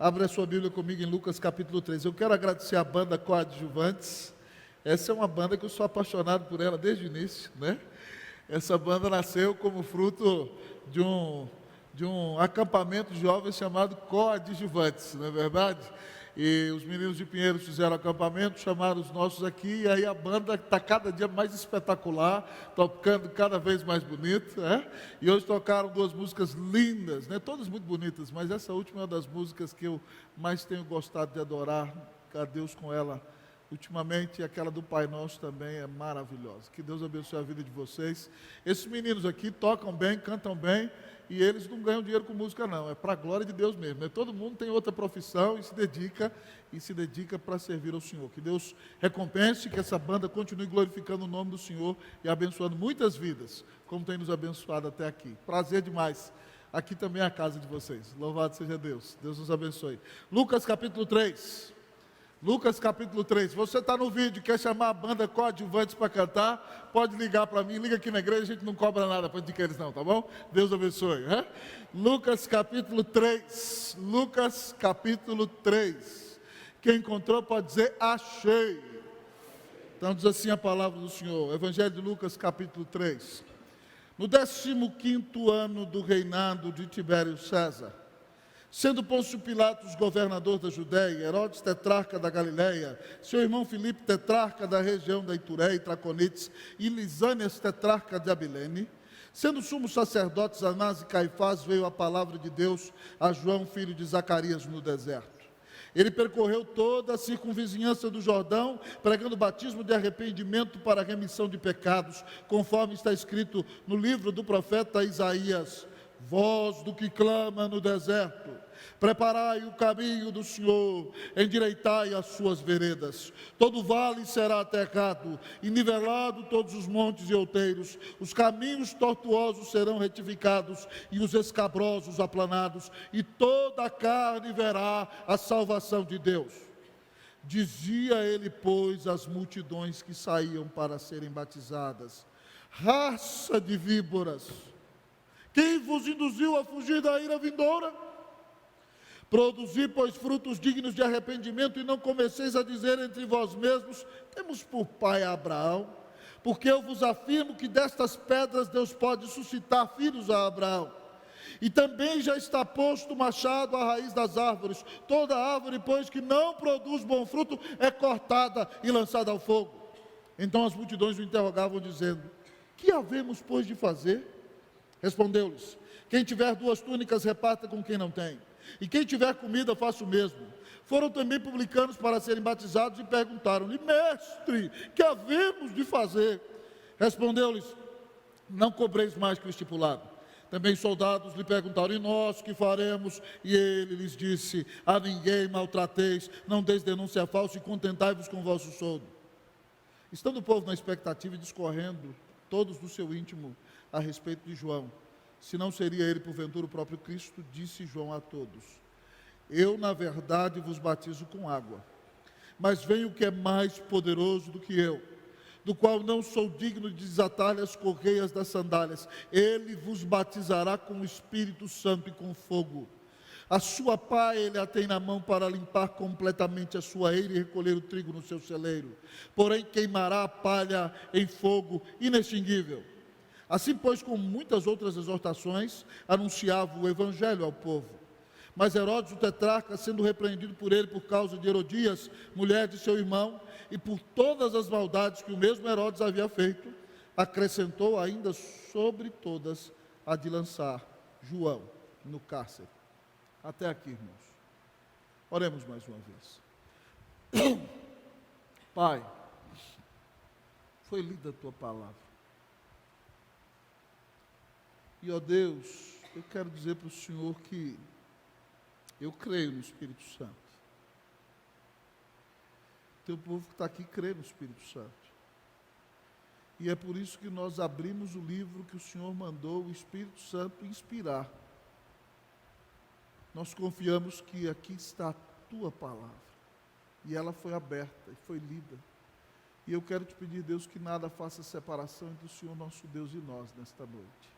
Abra a sua Bíblia comigo em Lucas capítulo 3. Eu quero agradecer a banda Coadjuvantes. Essa é uma banda que eu sou apaixonado por ela desde o início, né? Essa banda nasceu como fruto de um acampamento de jovens chamado Coadjuvantes, não é verdade? E os meninos de Pinheiros fizeram acampamento, chamaram os nossos aqui, e aí a banda está cada dia mais espetacular, tocando cada vez mais bonito, né? E hoje tocaram duas músicas lindas, né? Todas muito bonitas, mas essa última é uma das músicas que eu mais tenho gostado de adorar a Deus com ela. Ultimamente, aquela do Pai Nosso também é maravilhosa. Que Deus abençoe a vida de vocês. Esses meninos aqui tocam bem, cantam bem, e eles não ganham dinheiro com música não, é para a glória de Deus mesmo, né? Todo mundo tem outra profissão e se dedica para servir ao Senhor. Que Deus recompense, que essa banda continue glorificando o nome do Senhor e abençoando muitas vidas, como tem nos abençoado até aqui. Prazer demais. Aqui também é a casa de vocês. Louvado seja Deus. Deus nos abençoe. Lucas capítulo 3. Lucas capítulo 3, você está no vídeo, quer chamar a banda Coadjuvantes para cantar, pode ligar para mim, liga aqui na igreja, a gente não cobra nada para de eles não, tá bom? Deus abençoe, né? Lucas capítulo 3, Lucas capítulo 3, quem encontrou pode dizer, achei. Então diz assim a palavra do Senhor, Evangelho de Lucas capítulo 3, no 15º ano do reinado de Tibério César, sendo Pôncio Pilatos governador da Judéia, Herodes tetrarca da Galiléia, seu irmão Filipe tetrarca da região da Itureia e Traconites, e Lisânias tetrarca de Abilene, sendo sumos sacerdotes Anás e Caifás, veio a palavra de Deus a João, filho de Zacarias, no deserto. Ele percorreu toda a circunvizinhança do Jordão, pregando batismo de arrependimento para a remissão de pecados, conforme está escrito no livro do profeta Isaías: voz do que clama no deserto, preparai o caminho do Senhor, endireitai as suas veredas. Todo vale será aterrado, e nivelado todos os montes e outeiros, os caminhos tortuosos serão retificados, e os escabrosos aplanados, e toda a carne verá a salvação de Deus. Dizia ele, pois, às multidões que saíam para serem batizadas: raça de víboras, quem vos induziu a fugir da ira vindoura? Produzi, pois, frutos dignos de arrependimento, e não comeceis a dizer entre vós mesmos: temos por pai Abraão, porque eu vos afirmo que destas pedras Deus pode suscitar filhos a Abraão. E também já está posto o machado à raiz das árvores. Toda árvore, pois, que não produz bom fruto, é cortada e lançada ao fogo. Então as multidões o interrogavam, dizendo: que havemos, pois, de fazer? Respondeu-lhes: quem tiver 2 túnicas, reparta com quem não tem, e quem tiver comida, faça o mesmo. Foram também publicanos para serem batizados e perguntaram-lhe: mestre, que havemos de fazer? Respondeu-lhes: não cobreis mais que o estipulado. Também soldados lhe perguntaram: e nós que faremos? E ele lhes disse: a ninguém maltrateis, não deis denúncia falsa, e contentai-vos com o vosso soldo. Estando o povo na expectativa e discorrendo todos do seu íntimo a respeito de João, se não seria ele porventura o próprio Cristo, disse João a todos: eu na verdade vos batizo com água, mas vem o que é mais poderoso do que eu, do qual não sou digno de desatar as correias das sandálias. Ele vos batizará com o Espírito Santo e com fogo. A sua pá ele a tem na mão para limpar completamente a sua eira e recolher o trigo no seu celeiro, porém queimará a palha em fogo inextinguível. Assim, pois, com muitas outras exortações, anunciava o evangelho ao povo. Mas Herodes, o tetrarca, sendo repreendido por ele por causa de Herodias, mulher de seu irmão, e por todas as maldades que o mesmo Herodes havia feito, acrescentou ainda sobre todas a de lançar João no cárcere. Até aqui, irmãos. Oremos mais uma vez. Pai, foi lida a tua palavra. E, ó Deus, eu quero dizer para o Senhor que eu creio no Espírito Santo. Teu povo que está aqui crê no Espírito Santo. E é por isso que nós abrimos o livro que o Senhor mandou o Espírito Santo inspirar. Nós confiamos que aqui está a tua palavra. E ela foi aberta e foi lida. E eu quero te pedir, Deus, que nada faça separação entre o Senhor nosso Deus e nós nesta noite.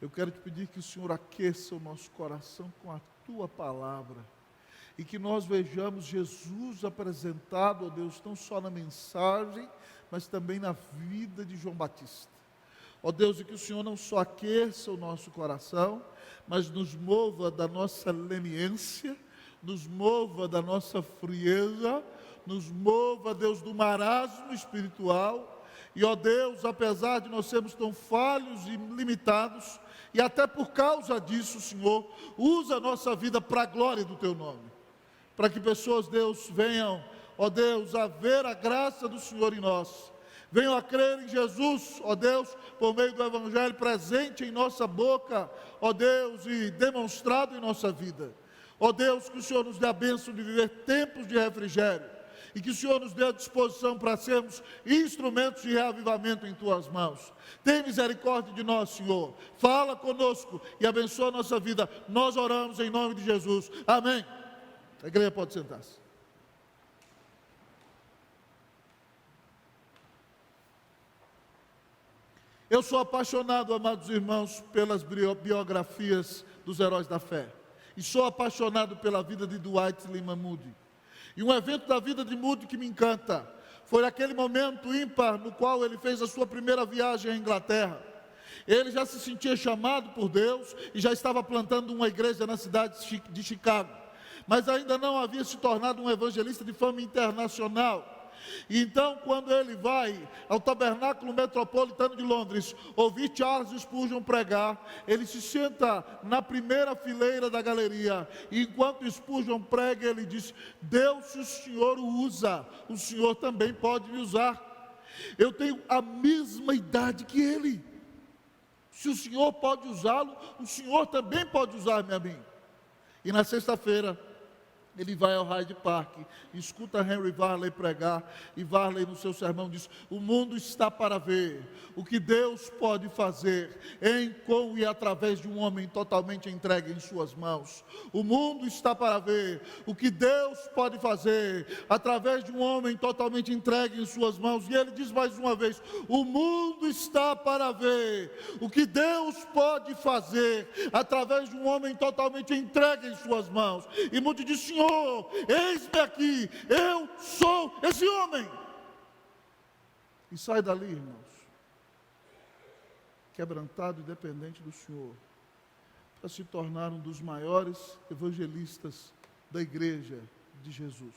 Eu quero te pedir que o Senhor aqueça o nosso coração com a tua palavra e que nós vejamos Jesus apresentado, ó Deus, não só na mensagem, mas também na vida de João Batista. Ó Deus, e que o Senhor não só aqueça o nosso coração, mas nos mova da nossa leniência, nos mova da nossa frieza, nos mova, Deus, do marasmo espiritual. E, ó Deus, apesar de nós sermos tão falhos e limitados, e até por causa disso, Senhor, usa a nossa vida para a glória do Teu nome, para que pessoas, Deus, venham, ó Deus, a ver a graça do Senhor em nós, venham a crer em Jesus, ó Deus, por meio do Evangelho presente em nossa boca, ó Deus, e demonstrado em nossa vida. Ó Deus, que o Senhor nos dê a bênção de viver tempos de refrigério, e que o Senhor nos dê a disposição para sermos instrumentos de reavivamento em Tuas mãos. Tem misericórdia de nós, Senhor. Fala conosco e abençoa a nossa vida. Nós oramos em nome de Jesus. Amém. A igreja pode sentar-se. Eu sou apaixonado, amados irmãos, pelas biografias dos heróis da fé. E sou apaixonado pela vida de Dwight Lyman Moody. E um evento da vida de Moody que me encanta foi aquele momento ímpar no qual ele fez a sua primeira viagem à Inglaterra. Ele já se sentia chamado por Deus e já estava plantando uma igreja na cidade de Chicago, mas ainda não havia se tornado um evangelista de fama internacional. E então, quando ele vai ao Tabernáculo Metropolitano de Londres ouvir Charles Spurgeon pregar, ele se senta na primeira fileira da galeria, e enquanto Spurgeon prega, ele diz: Deus, se o Senhor o usa, o Senhor também pode me usar. Eu tenho a mesma idade que ele. Se o Senhor pode usá-lo, o Senhor também pode usar-me a mim. E na sexta-feira, ele vai ao Hyde Park, escuta Henry Varley pregar, e Varley no seu sermão diz: o mundo está para ver o que Deus pode fazer em, com e através de um homem totalmente entregue em suas mãos. O mundo está para ver o que Deus pode fazer através de um homem totalmente entregue em suas mãos. E ele diz mais uma vez: o mundo está para ver o que Deus pode fazer através de um homem totalmente entregue em suas mãos. E Moody diz: Senhor, eis-me aqui, eu sou esse homem. E sai dali, irmãos, quebrantado e dependente do Senhor, para se tornar um dos maiores evangelistas da igreja de Jesus.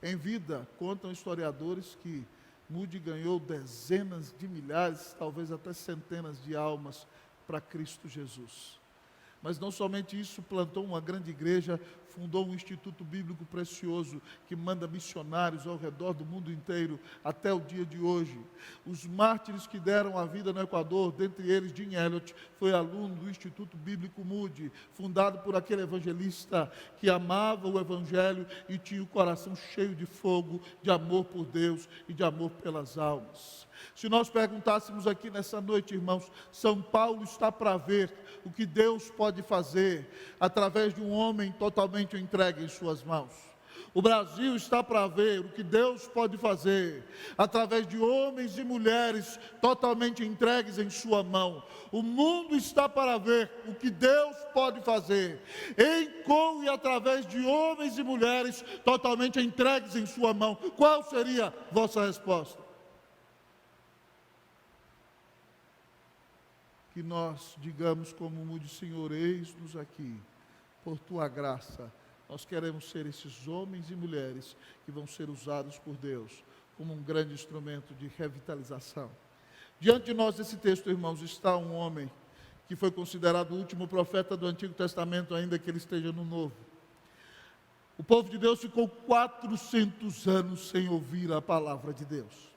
Em vida, contam historiadores que Moody ganhou dezenas de milhares, talvez até centenas de almas para Cristo Jesus. Mas não somente isso, plantou uma grande igreja, fundou um instituto bíblico precioso que manda missionários ao redor do mundo inteiro até o dia de hoje. Os mártires que deram a vida no Equador, dentre eles Jim Elliot, foi aluno do Instituto Bíblico Moody, fundado por aquele evangelista que amava o Evangelho e tinha o coração cheio de fogo, de amor por Deus e de amor pelas almas. Se nós perguntássemos aqui nessa noite, irmãos, São Paulo está para ver o que Deus pode fazer através de um homem totalmente entregue em suas mãos. O Brasil está para ver o que Deus pode fazer através de homens e mulheres totalmente entregues em sua mão. O mundo está para ver o que Deus pode fazer em, com e através de homens e mulheres totalmente entregues em sua mão. Qual seria a vossa resposta? Que nós digamos como Moody: Senhor, eis-nos aqui, por Tua graça, nós queremos ser esses homens e mulheres que vão ser usados por Deus como um grande instrumento de revitalização. Diante de nós, esse texto, irmãos, está um homem que foi considerado o último profeta do Antigo Testamento, ainda que ele esteja no Novo. O povo de Deus ficou 400 anos sem ouvir a palavra de Deus.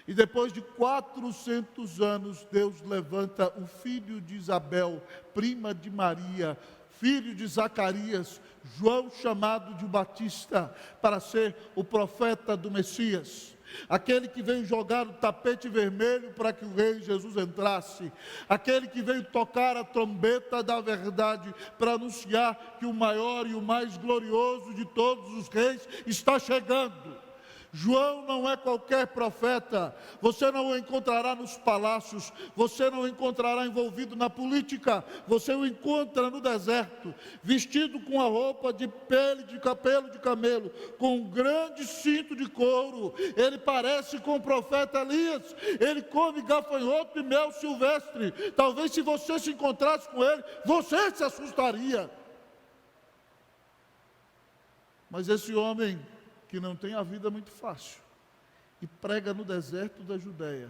E depois de 400 anos, Deus levanta o filho de Isabel, prima de Maria, filho de Zacarias, João, chamado de Batista, para ser o profeta do Messias. Aquele que veio jogar o tapete vermelho para que o rei Jesus entrasse. Aquele que veio tocar a trombeta da verdade para anunciar que o maior e o mais glorioso de todos os reis está chegando. João não é qualquer profeta. Você não o encontrará nos palácios, você não o encontrará envolvido na política, você o encontra no deserto, vestido com a roupa de pele de pelo de camelo, com um grande cinto de couro. Ele parece com o profeta Elias, ele come gafanhoto e mel silvestre. Talvez se você se encontrasse com ele, você se assustaria. Mas esse homem que não tem a vida muito fácil e prega no deserto da Judéia,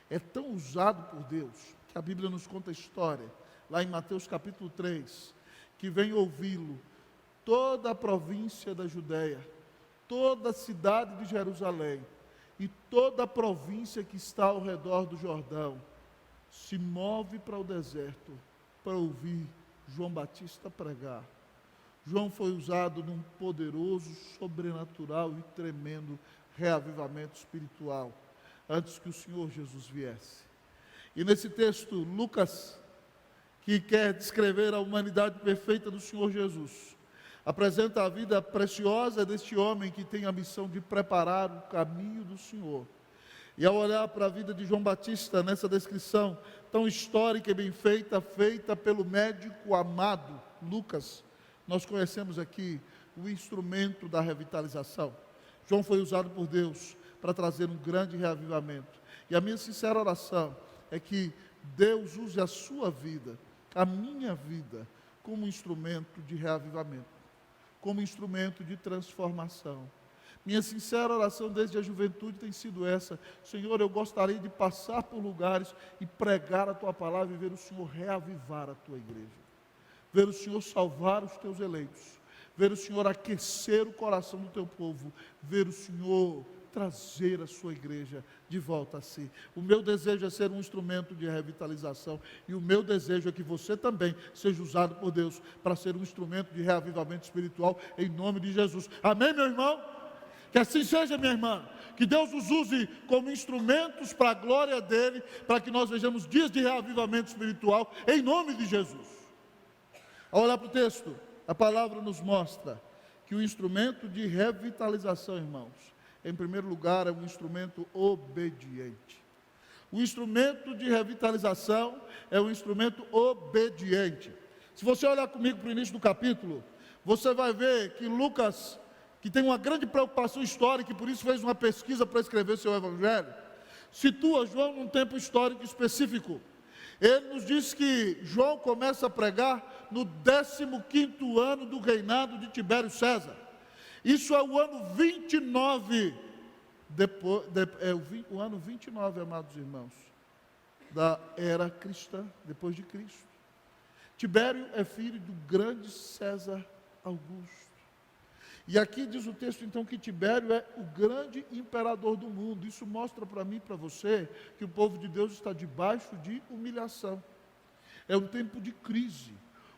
é tão usado por Deus, que a Bíblia nos conta a história, lá em Mateus capítulo 3, que vem ouvi-lo toda a província da Judéia, toda a cidade de Jerusalém e toda a província que está ao redor do Jordão, se move para o deserto para ouvir João Batista pregar. João foi usado num poderoso, sobrenatural e tremendo reavivamento espiritual, antes que o Senhor Jesus viesse. E nesse texto, Lucas, que quer descrever a humanidade perfeita do Senhor Jesus, apresenta a vida preciosa deste homem que tem a missão de preparar o caminho do Senhor. E ao olhar para a vida de João Batista, nessa descrição tão histórica e bem feita, feita pelo médico amado Lucas, nós conhecemos aqui o instrumento da revitalização. João foi usado por Deus para trazer um grande reavivamento. E a minha sincera oração é que Deus use a sua vida, a minha vida, como instrumento de reavivamento, como instrumento de transformação. Minha sincera oração desde a juventude tem sido essa: Senhor, eu gostaria de passar por lugares e pregar a Tua palavra e ver o Senhor reavivar a Tua igreja. Ver o Senhor salvar os teus eleitos, ver o Senhor aquecer o coração do teu povo, ver o Senhor trazer a sua igreja de volta a si. O meu desejo é ser um instrumento de revitalização, e o meu desejo é que você também seja usado por Deus para ser um instrumento de reavivamento espiritual, em nome de Jesus. Amém, meu irmão? Que assim seja, minha irmã. Que Deus os use como instrumentos para a glória dEle, para que nós vejamos dias de reavivamento espiritual, em nome de Jesus. Ao olhar para o texto, a palavra nos mostra que o instrumento de revitalização, irmãos, em primeiro lugar, é um instrumento obediente. O instrumento de revitalização é um instrumento obediente. Se você olhar comigo para o início do capítulo, você vai ver que Lucas, que tem uma grande preocupação histórica e por isso fez uma pesquisa para escrever seu evangelho, situa João num tempo histórico específico. Ele nos diz que João começa a pregar no 15º ano do reinado de Tibério César. Isso é o ano 29, o ano 29, amados irmãos, da era cristã, depois de Cristo. Tibério é filho do grande César Augusto. E aqui diz o texto então que Tibério é o grande imperador do mundo. Isso mostra para mim e para você que o povo de Deus está debaixo de humilhação. É um tempo de crise.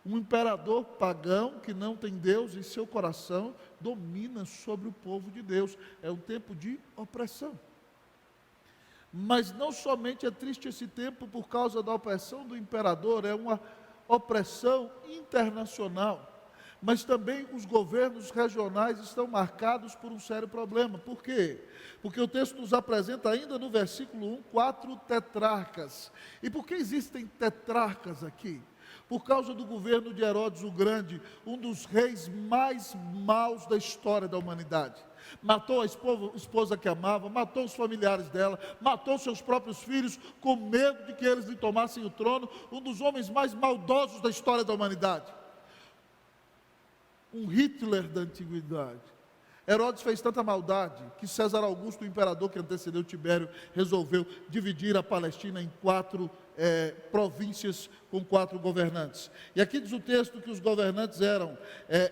Um imperador pagão que não tem Deus em seu coração domina sobre o povo de Deus. É um tempo de opressão. Mas não somente é triste esse tempo por causa da opressão do imperador, é uma opressão internacional. Mas também os governos regionais estão marcados por um sério problema. Por quê? Porque o texto nos apresenta ainda no versículo 1, 4 tetrarcas. E por que existem tetrarcas aqui? Por causa do governo de Herodes o Grande, um dos reis mais maus da história da humanidade. Matou a esposa que amava, matou os familiares dela, matou seus próprios filhos com medo de que eles lhe tomassem o trono. Um dos homens mais maldosos da história da humanidade. Um Hitler da antiguidade. Herodes fez tanta maldade que César Augusto, o imperador que antecedeu Tibério, resolveu dividir a Palestina em 4 províncias com 4 governantes. E aqui diz o texto que os governantes eram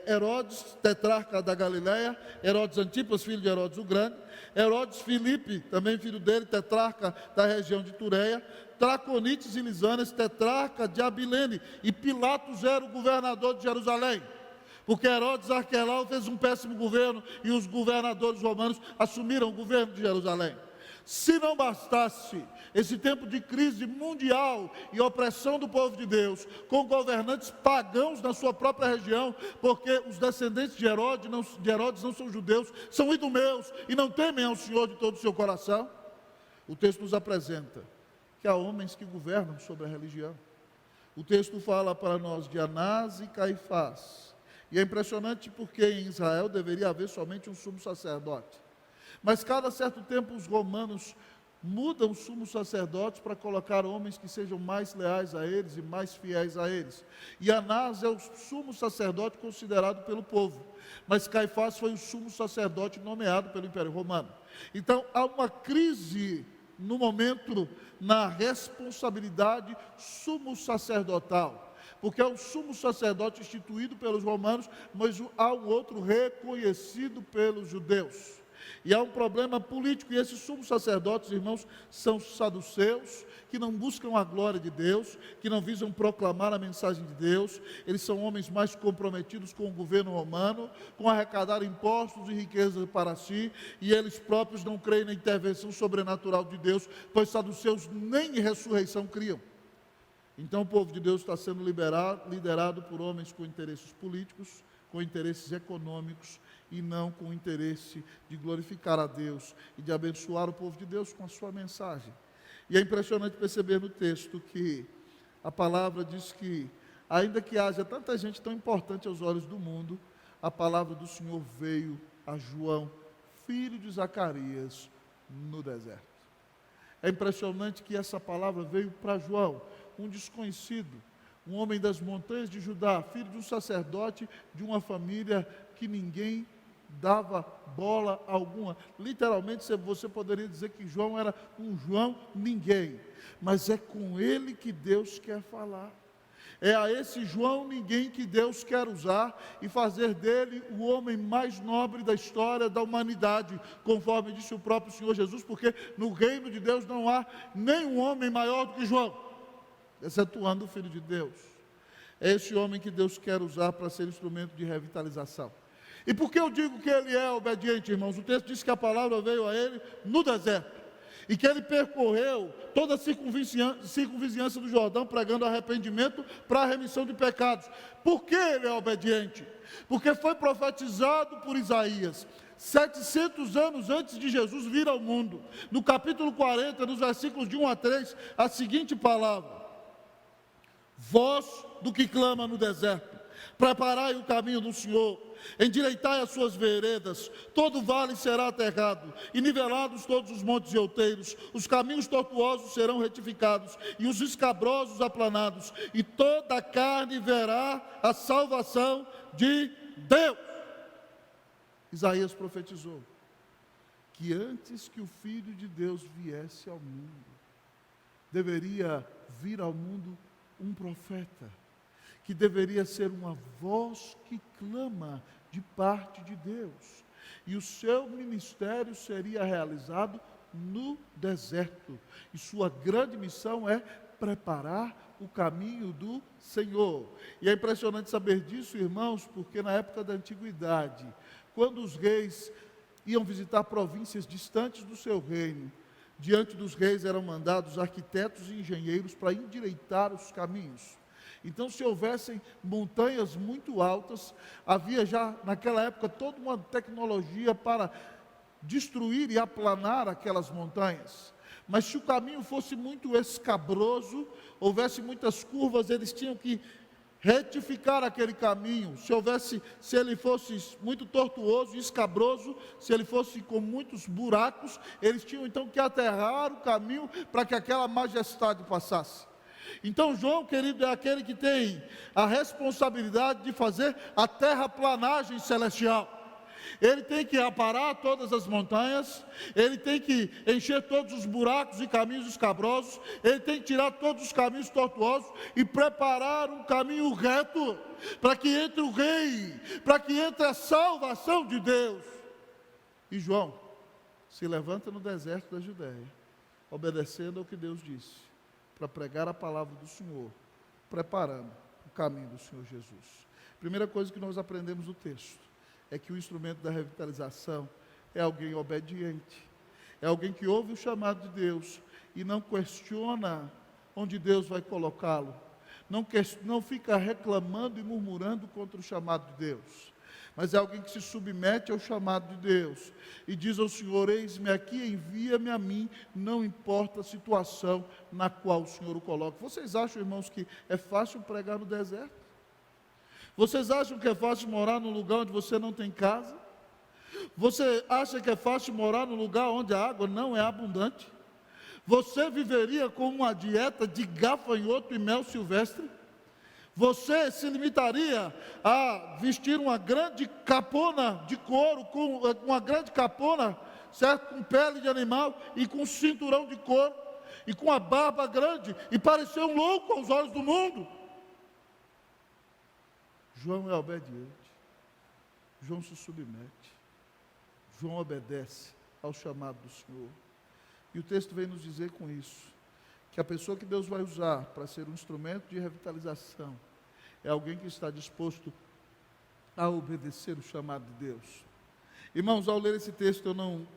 Herodes, tetrarca da Galileia, Herodes Antipas, filho de Herodes o Grande, Herodes Filipe, também filho dele, tetrarca da região de Tureia, Traconites e Lisânias, tetrarca de Abilene, e Pilatos era o governador de Jerusalém. Porque Herodes Arquelau fez um péssimo governo e os governadores romanos assumiram o governo de Jerusalém. Se não bastasse esse tempo de crise mundial e opressão do povo de Deus, com governantes pagãos na sua própria região, porque os descendentes de Herodes não são judeus, são idumeus e não temem ao Senhor de todo o seu coração, o texto nos apresenta que há homens que governam sobre a religião. O texto fala para nós de Anás e Caifás, e é impressionante porque em Israel deveria haver somente um sumo sacerdote. Mas cada certo tempo os romanos mudam os sumos sacerdotes para colocar homens que sejam mais leais a eles e mais fiéis a eles. E Anás é o sumo sacerdote considerado pelo povo, mas Caifás foi o sumo sacerdote nomeado pelo Império Romano. Então há uma crise no momento na responsabilidade sumo sacerdotal, porque é um sumo sacerdote instituído pelos romanos, mas há um outro reconhecido pelos judeus. E há um problema político, e esses sumos sacerdotes, irmãos, são saduceus, que não buscam a glória de Deus, que não visam proclamar a mensagem de Deus. Eles são homens mais comprometidos com o governo romano, com arrecadar impostos e riquezas para si, e eles próprios não creem na intervenção sobrenatural de Deus, pois saduceus nem ressurreição criam. Então o povo de Deus está sendo liderado por homens com interesses políticos, com interesses econômicos, e não com o interesse de glorificar a Deus e de abençoar o povo de Deus com a sua mensagem. E é impressionante perceber no texto que a palavra diz que, ainda que haja tanta gente tão importante aos olhos do mundo, a palavra do Senhor veio a João, filho de Zacarias, no deserto. É impressionante que essa palavra veio para João, um desconhecido, um homem das montanhas de Judá, filho de um sacerdote de uma família que ninguém dava bola alguma. Literalmente você poderia dizer que João era um João ninguém, mas é com ele que Deus quer falar. É a esse João ninguém que Deus quer usar e fazer dele o homem mais nobre da história da humanidade, conforme disse o próprio Senhor Jesus, porque no reino de Deus não há nenhum homem maior do que João, excetuando o Filho de Deus. É esse homem que Deus quer usar para ser instrumento de revitalização. E por que eu digo que ele é obediente, irmãos? O texto diz que a palavra veio a ele no deserto, e que ele percorreu toda a circunvizinhança do Jordão, pregando arrependimento para a remissão de pecados. Por que ele é obediente? Porque foi profetizado por Isaías, 700 anos antes de Jesus vir ao mundo, no capítulo 40, nos versículos de 1 a 3, a seguinte palavra: voz do que clama no deserto, preparai o caminho do Senhor, endireitai as suas veredas, todo vale será aterrado, e nivelados todos os montes e outeiros, os caminhos tortuosos serão retificados, e os escabrosos aplanados, e toda a carne verá a salvação de Deus. Isaías profetizou que antes que o Filho de Deus viesse ao mundo, deveria vir ao mundo um profeta, que deveria ser uma voz que clama de parte de Deus, e o seu ministério seria realizado no deserto, e sua grande missão é preparar o caminho do Senhor. E é impressionante saber disso, irmãos, porque na época da antiguidade, quando os reis iam visitar províncias distantes do seu reino, diante dos reis eram mandados arquitetos e engenheiros para endireitar os caminhos. Então, se houvessem montanhas muito altas, havia já naquela época toda uma tecnologia para destruir e aplanar aquelas montanhas. Mas se o caminho fosse muito escabroso, houvesse muitas curvas, eles tinham que retificar aquele caminho. Se ele fosse muito tortuoso e escabroso, se ele fosse com muitos buracos, eles tinham então que aterrar o caminho para que aquela majestade passasse. Então João, querido, é aquele que tem a responsabilidade de fazer a terraplanagem celestial. Ele tem que aparar todas as montanhas, ele tem que encher todos os buracos e caminhos escabrosos, ele tem que tirar todos os caminhos tortuosos e preparar um caminho reto, para que entre o rei, para que entre a salvação de Deus. E João se levanta no deserto da Judéia, obedecendo ao que Deus disse, para pregar a palavra do Senhor, preparando o caminho do Senhor Jesus. Primeira coisa que nós aprendemos no texto é que o instrumento da revitalização é alguém obediente. É alguém que ouve o chamado de Deus e não questiona onde Deus vai colocá-lo. Não fica reclamando e murmurando contra o chamado de Deus. Mas é alguém que se submete ao chamado de Deus e diz ao Senhor: eis-me aqui, envia-me a mim, não importa a situação na qual o Senhor o coloca. Vocês acham, irmãos, que é fácil pregar no deserto? Vocês acham que é fácil morar num lugar onde você não tem casa? Você acha que é fácil morar num lugar onde a água não é abundante? Você viveria com uma dieta de gafanhoto e mel silvestre? Você se limitaria a vestir uma grande capona de couro, com uma grande capona, certo? Com pele de animal e com cinturão de couro, e com a barba grande, e parecer um louco aos olhos do mundo? João é obediente, João se submete, João obedece ao chamado do Senhor. E o texto vem nos dizer com isso, que a pessoa que Deus vai usar para ser um instrumento de revitalização é alguém que está disposto a obedecer o chamado de Deus. Irmãos, ao ler esse texto, eu não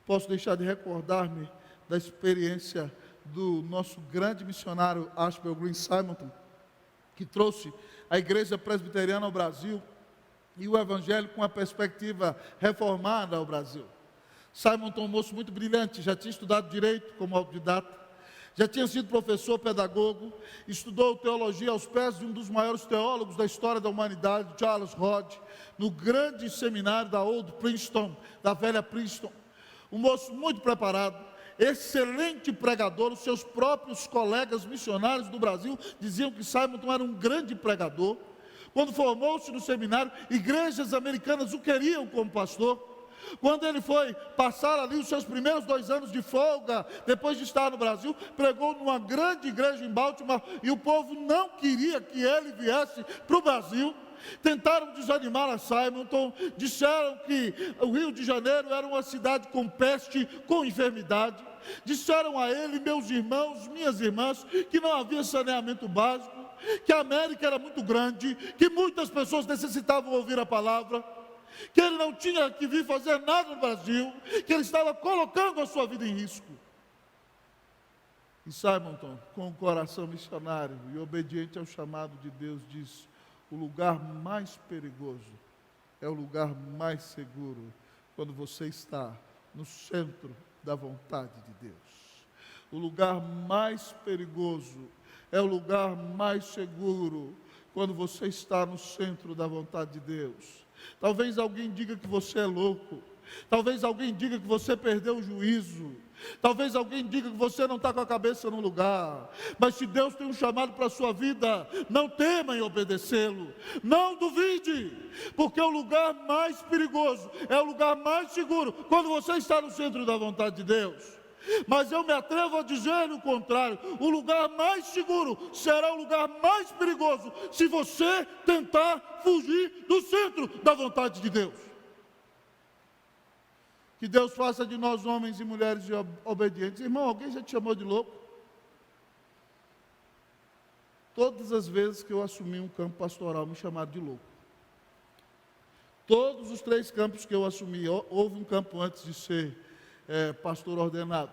posso deixar de recordar-me da experiência do nosso grande missionário Ashbel Green Simonton, que trouxe a igreja presbiteriana ao Brasil e o evangelho com a perspectiva reformada ao Brasil. Simonton, um moço muito brilhante, já tinha estudado direito como autodidata, já tinha sido professor pedagogo, estudou teologia aos pés de um dos maiores teólogos da história da humanidade, Charles Hodge, no grande seminário da Old Princeton, da velha Princeton. Um moço muito preparado, excelente pregador. Os seus próprios colegas missionários do Brasil diziam que Simonton era um grande pregador. Quando formou-se no seminário, igrejas americanas o queriam como pastor. Quando ele foi passar ali os seus primeiros 2 anos de folga, depois de estar no Brasil, pregou numa grande igreja em Baltimore, e o povo não queria que ele viesse para o Brasil. Tentaram desanimar a Simonton, disseram que o Rio de Janeiro era uma cidade com peste, com enfermidade. Disseram a ele: meus irmãos, minhas irmãs, que não havia saneamento básico, que a América era muito grande, que muitas pessoas necessitavam ouvir a palavra, que ele não tinha que vir fazer nada no Brasil, que ele estava colocando a sua vida em risco. E Simonton, com o coração missionário e obediente ao chamado de Deus, disse: o lugar mais perigoso é o lugar mais seguro quando você está no centro da vontade de Deus. O lugar mais perigoso é o lugar mais seguro quando você está no centro da vontade de Deus. Talvez alguém diga que você é louco, talvez alguém diga que você perdeu o juízo, talvez alguém diga que você não está com a cabeça no lugar, mas se Deus tem um chamado para a sua vida, não tema em obedecê-lo, não duvide, porque o lugar mais perigoso é o lugar mais seguro quando você está no centro da vontade de Deus. Mas eu me atrevo a dizer o contrário: o lugar mais seguro será o lugar mais perigoso se você tentar fugir do centro da vontade de Deus. Que Deus faça de nós homens e mulheres obedientes. Irmão, alguém já te chamou de louco? Todas as vezes que eu assumi um campo pastoral, me chamaram de louco. Todos os 3 campos que eu assumi, houve um campo antes de ser pastor ordenado,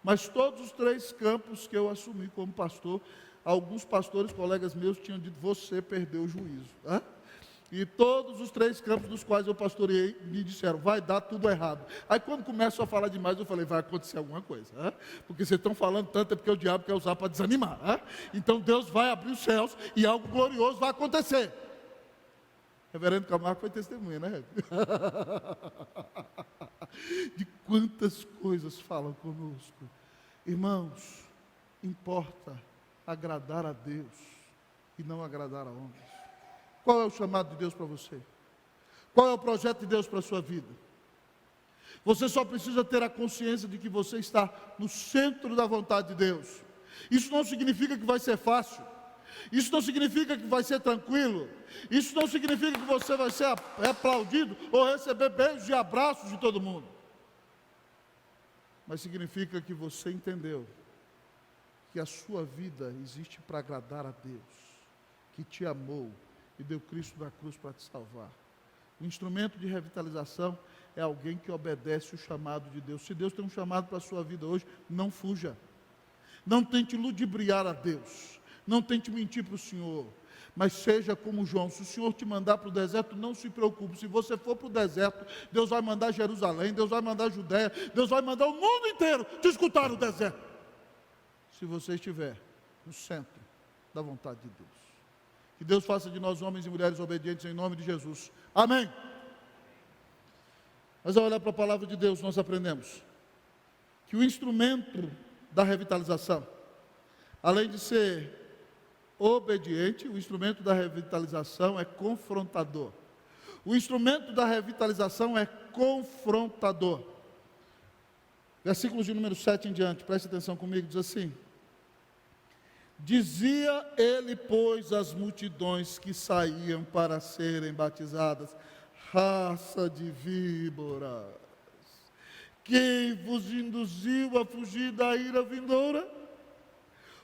mas todos os 3 campos que eu assumi como pastor, alguns pastores, colegas meus, tinham dito: você perdeu o juízo. E todos os 3 campos dos quais eu pastoreei me disseram: vai dar tudo errado. Aí quando começam a falar demais, eu falei: vai acontecer alguma coisa, porque vocês estão falando tanto, é porque o diabo quer usar para desanimar. Então Deus vai abrir os céus e algo glorioso vai acontecer. Reverendo Camargo foi testemunha, né? De quantas coisas falam conosco. Irmãos, importa agradar a Deus e não agradar a homens. Qual é o chamado de Deus para você? Qual é o projeto de Deus para a sua vida? Você só precisa ter a consciência de que você está no centro da vontade de Deus. Isso não significa que vai ser fácil. Isso não significa que vai ser tranquilo. Isso não significa que você vai ser aplaudido ou receber beijos e abraços de todo mundo. Mas significa que você entendeu que a sua vida existe para agradar a Deus, que te amou e deu Cristo na cruz para te salvar. O instrumento de revitalização é alguém que obedece o chamado de Deus. Se Deus tem um chamado para a sua vida hoje, não fuja. Não tente ludibriar a Deus. Não tente mentir para o Senhor. Mas seja como João. Se o Senhor te mandar para o deserto, não se preocupe. Se você for para o deserto, Deus vai mandar Jerusalém, Deus vai mandar Judéia, Deus vai mandar o mundo inteiro te escutar no deserto. Se você estiver no centro da vontade de Deus. Que Deus faça de nós homens e mulheres obedientes em nome de Jesus. Amém. Mas ao olhar para a palavra de Deus, nós aprendemos que o instrumento da revitalização, além de ser obediente, o instrumento da revitalização é confrontador. O instrumento da revitalização é confrontador. Versículos de número 7 em diante, preste atenção comigo, diz assim: dizia ele, pois, às multidões que saíam para serem batizadas: raça de víboras, quem vos induziu a fugir da ira vindoura?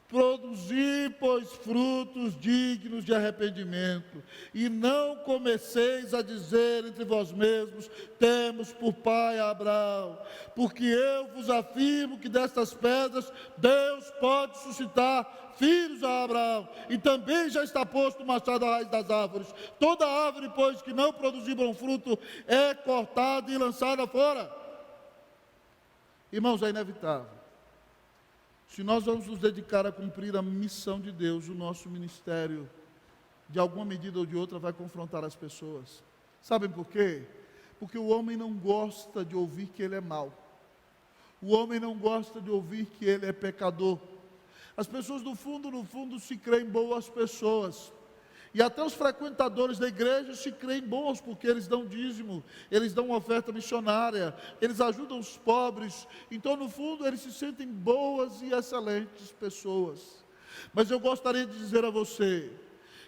Produzi, pois, frutos dignos de arrependimento, e não comeceis a dizer entre vós mesmos: temos por pai Abraão, porque eu vos afirmo que destas pedras Deus pode suscitar filhos a Abraão, e também já está posto o machado à raiz das árvores. Toda árvore, pois, que não produzir bom fruto, é cortada e lançada fora. Irmãos, é inevitável. Se nós vamos nos dedicar a cumprir a missão de Deus, o nosso ministério, de alguma medida ou de outra, vai confrontar as pessoas. Sabem por quê? Porque o homem não gosta de ouvir que ele é mau. O homem não gosta de ouvir que ele é pecador. As pessoas, no fundo, se creem boas pessoas. E até os frequentadores da igreja se creem bons, porque eles dão dízimo, eles dão uma oferta missionária, eles ajudam os pobres. Então, no fundo, eles se sentem boas e excelentes pessoas. Mas eu gostaria de dizer a você,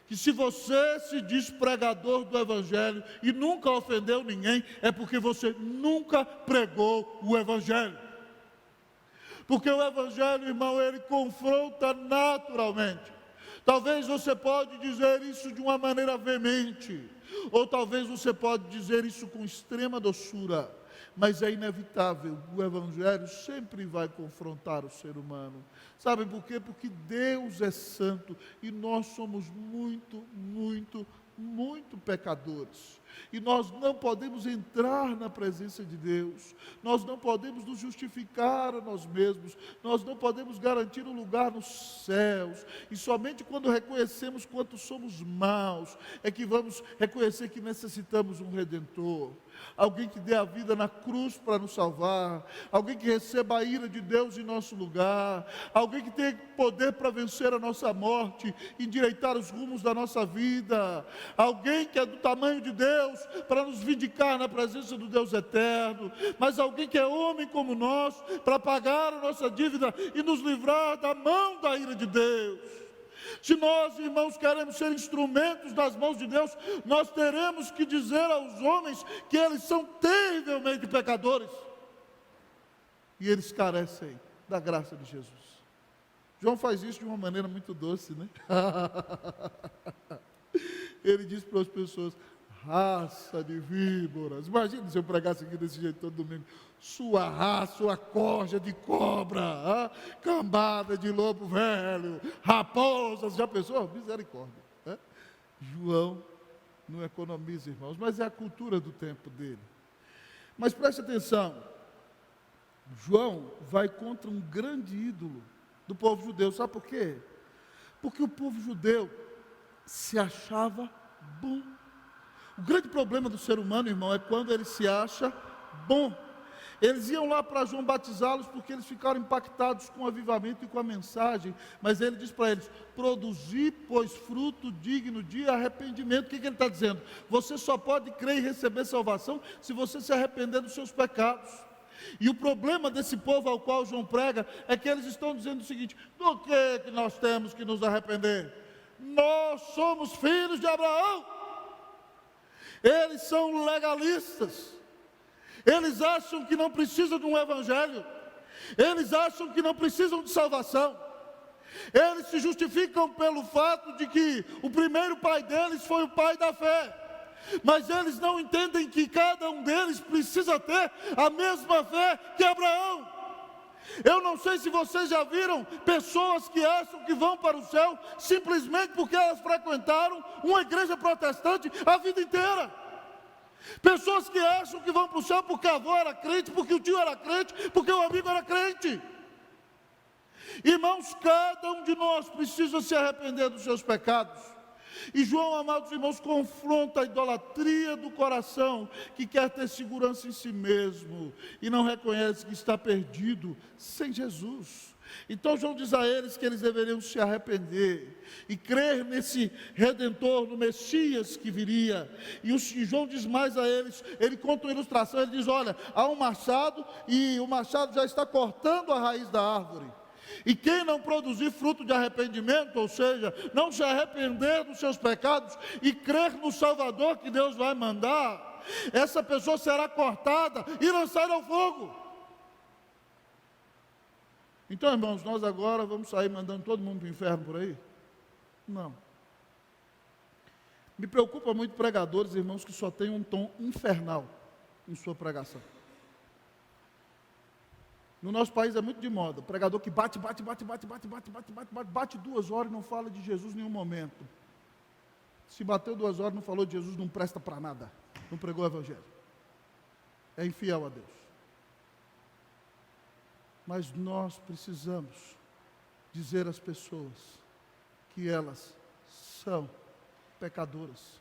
que se você se diz pregador do Evangelho e nunca ofendeu ninguém, é porque você nunca pregou o Evangelho. Porque o Evangelho, irmão, ele confronta naturalmente. Talvez você pode dizer isso de uma maneira veemente, ou talvez você pode dizer isso com extrema doçura, mas é inevitável, o Evangelho sempre vai confrontar o ser humano. Sabem por quê? Porque Deus é santo e nós somos muito pecadores. E nós não podemos entrar na presença de Deus, nós não podemos nos justificar a nós mesmos, nós não podemos garantir um lugar nos céus, e somente quando reconhecemos quanto somos maus, é que vamos reconhecer que necessitamos um Redentor, alguém que dê a vida na cruz para nos salvar, alguém que receba a ira de Deus em nosso lugar, alguém que tenha poder para vencer a nossa morte, endireitar os rumos da nossa vida, alguém que é do tamanho de Deus, para nos vindicar na presença do Deus eterno, mas alguém que é homem como nós, para pagar a nossa dívida e nos livrar da mão da ira de Deus. Se nós, irmãos, queremos ser instrumentos das mãos de Deus, nós teremos que dizer aos homens que eles são terrivelmente pecadores, e eles carecem da graça de Jesus. João faz isso de uma maneira muito doce, né? Ele diz para as pessoas: raça de víboras. Imagina se eu pregasse aqui desse jeito todo domingo: sua raça, sua corja de cobra, cambada de lobo velho, raposas. Já pensou? Misericórdia, né? João não economiza, irmãos, mas é a cultura do tempo dele. Mas preste atenção, João vai contra um grande ídolo do povo judeu. Sabe por quê? Porque o povo judeu se achava bom. O grande problema do ser humano, irmão, é quando ele se acha bom. Eles iam lá para João batizá-los porque eles ficaram impactados com o avivamento e com a mensagem, mas ele diz para eles: produzi, pois, fruto digno de arrependimento. O que ele está dizendo? Você só pode crer e receber salvação se você se arrepender dos seus pecados. E o problema desse povo ao qual João prega é que eles estão dizendo o seguinte: do que nós temos que nos arrepender? Nós somos filhos de Abraão. Eles são legalistas, eles acham que não precisam de um evangelho, eles acham que não precisam de salvação, eles se justificam pelo fato de que o primeiro pai deles foi o pai da fé. mas eles não entendem que cada um deles precisa ter a mesma fé que Abraão. Eu não sei se vocês já viram pessoas que acham que vão para o céu simplesmente porque elas frequentaram uma igreja protestante a vida inteira. Pessoas que acham que vão para o céu porque a avó era crente, porque o tio era crente, porque o amigo era crente. Irmãos, cada um de nós precisa se arrepender dos seus pecados. E João, amados irmãos, confronta a idolatria do coração, que quer ter segurança em si mesmo, e não reconhece que está perdido sem Jesus. Então João diz a eles que eles deveriam se arrepender, e crer nesse Redentor, no Messias que viria. E João diz mais a eles, ele conta uma ilustração, ele diz, olha, há um machado, e o machado já está cortando a raiz da árvore. E quem não produzir fruto de arrependimento, ou seja, não se arrepender dos seus pecados e crer no Salvador que Deus vai mandar, essa pessoa será cortada e lançada ao fogo. Então, irmãos, nós agora vamos sair mandando todo mundo para o inferno por aí? Não. Me preocupa muito pregadores, irmãos, que só têm um tom infernal em sua pregação. No nosso país é muito de moda, pregador que bate 2 horas e não fala de Jesus em nenhum momento. Se bateu 2 horas e não falou de Jesus, não presta para nada, não pregou o Evangelho. É infiel a Deus. Mas nós precisamos dizer às pessoas que elas são pecadoras.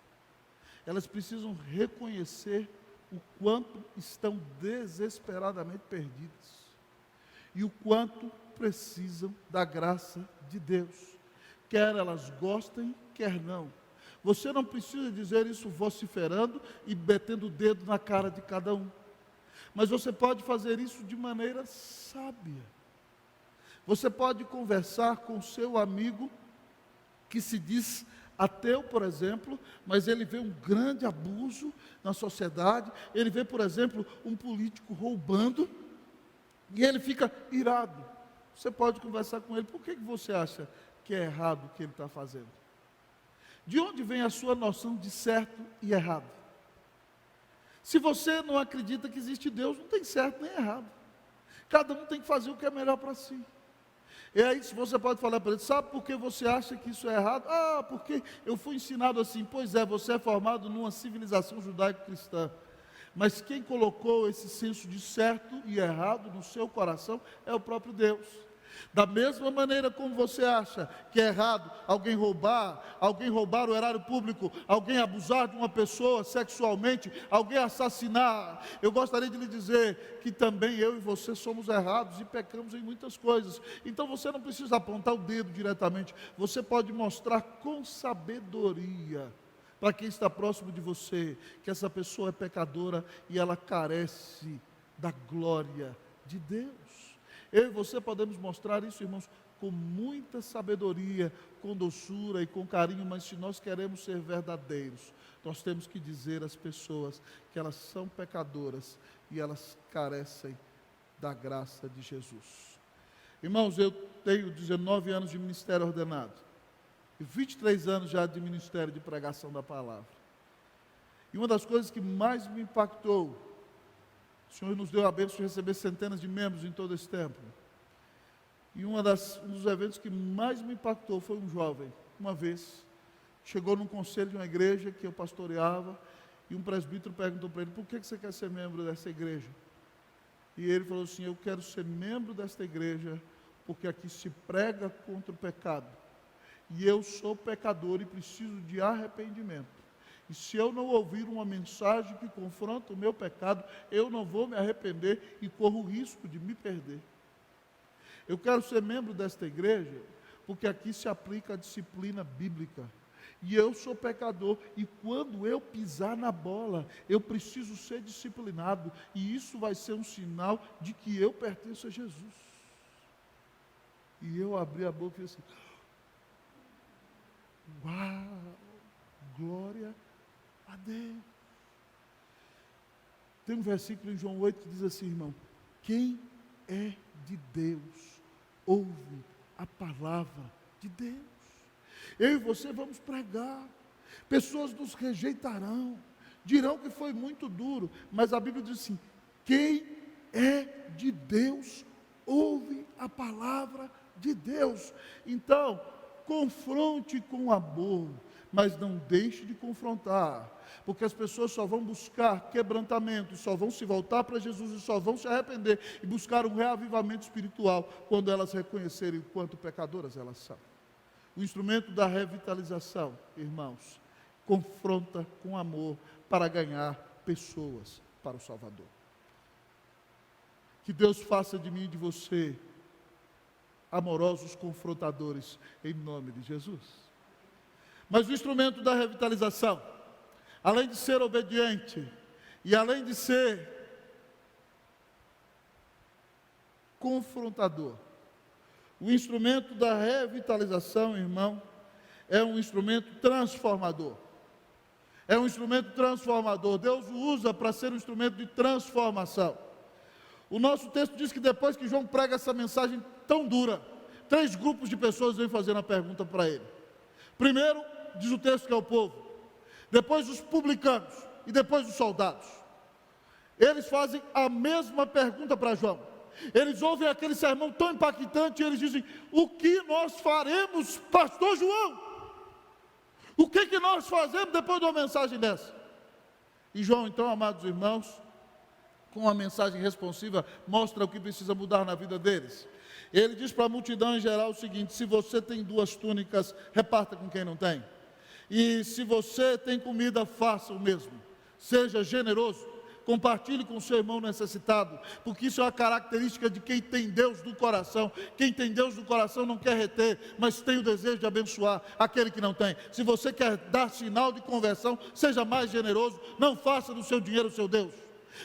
Elas precisam reconhecer o quanto estão desesperadamente perdidas. E o quanto precisam da graça de Deus, quer elas gostem, quer não. Você não precisa dizer isso vociferando e metendo o dedo na cara de cada um, mas você pode fazer isso de maneira sábia. Você pode conversar com o seu amigo que se diz ateu, por exemplo, mas ele vê um grande abuso na sociedade, ele vê, por exemplo, um político roubando, e ele fica irado. Você pode conversar com ele, por que você acha que é errado o que ele está fazendo? De onde vem a sua noção de certo e errado? Se você não acredita que existe Deus, não tem certo nem errado. Cada um tem que fazer o que é melhor para si. E aí você pode falar para ele, sabe por que você acha que isso é errado? Ah, porque eu fui ensinado assim. Pois é, você é formado numa civilização judaico-cristã. Mas quem colocou esse senso de certo e errado no seu coração é o próprio Deus. Da mesma maneira como você acha que é errado alguém roubar o erário público, alguém abusar de uma pessoa sexualmente, alguém assassinar, eu gostaria de lhe dizer que também eu e você somos errados e pecamos em muitas coisas. Então você não precisa apontar o dedo diretamente, você pode mostrar com sabedoria para quem está próximo de você, que essa pessoa é pecadora e ela carece da glória de Deus. Eu e você podemos mostrar isso, irmãos, com muita sabedoria, com doçura e com carinho, mas se nós queremos ser verdadeiros, nós temos que dizer às pessoas que elas são pecadoras e elas carecem da graça de Jesus. Irmãos, eu tenho 19 anos de ministério ordenado. E 23 anos já de ministério de pregação da palavra. E uma das coisas que mais me impactou, o Senhor nos deu a bênção de receber centenas de membros em todo esse tempo. E um dos eventos que mais me impactou foi um jovem, uma vez, chegou num conselho de uma igreja que eu pastoreava, e um presbítero perguntou para ele, por que você quer ser membro dessa igreja? E ele falou assim, eu quero ser membro desta igreja, porque aqui se prega contra o pecado. E eu sou pecador e preciso de arrependimento. E se eu não ouvir uma mensagem que confronta o meu pecado, eu não vou me arrepender e corro o risco de me perder. Eu quero ser membro desta igreja, porque aqui se aplica a disciplina bíblica. E eu sou pecador, e quando eu pisar na bola, eu preciso ser disciplinado. E isso vai ser um sinal de que eu pertenço a Jesus. E eu abri a boca e disse assim, uau, glória a Deus. Tem um versículo em João 8 que diz assim, irmão, quem é de Deus, ouve a palavra de Deus. Eu e você vamos pregar, pessoas nos rejeitarão, dirão que foi muito duro, mas a Bíblia diz assim: quem é de Deus, ouve a palavra de Deus. Então, confronte com amor, mas não deixe de confrontar, porque as pessoas só vão buscar quebrantamento, só vão se voltar para Jesus e só vão se arrepender e buscar um reavivamento espiritual quando elas reconhecerem o quanto pecadoras elas são. O instrumento da revitalização, irmãos, confronta com amor para ganhar pessoas para o Salvador. Que Deus faça de mim e de você amorosos confrontadores, em nome de Jesus. Mas o instrumento da revitalização, além de ser obediente, e além de ser confrontador, o instrumento da revitalização, irmão, é um instrumento transformador. É um instrumento transformador. Deus o usa para ser um instrumento de transformação. O nosso texto diz que depois que João prega essa mensagem tão dura, 3 grupos de pessoas vêm fazendo a pergunta para ele. Primeiro, diz o texto que é o povo. Depois os publicanos. E depois os soldados. Eles fazem a mesma pergunta para João. Eles ouvem aquele sermão tão impactante e eles dizem: o que nós faremos, pastor João? O que nós fazemos depois de uma mensagem dessa? E João, então, amados irmãos, com uma mensagem responsiva, mostra o que precisa mudar na vida deles. Ele diz para a multidão em geral o seguinte: se você tem 2 túnicas, reparta com quem não tem. E se você tem comida, faça o mesmo. Seja generoso, compartilhe com o seu irmão necessitado, porque isso é uma característica de quem tem Deus no coração. Quem tem Deus no coração não quer reter, mas tem o desejo de abençoar aquele que não tem. Se você quer dar sinal de conversão, seja mais generoso, não faça do seu dinheiro o seu Deus,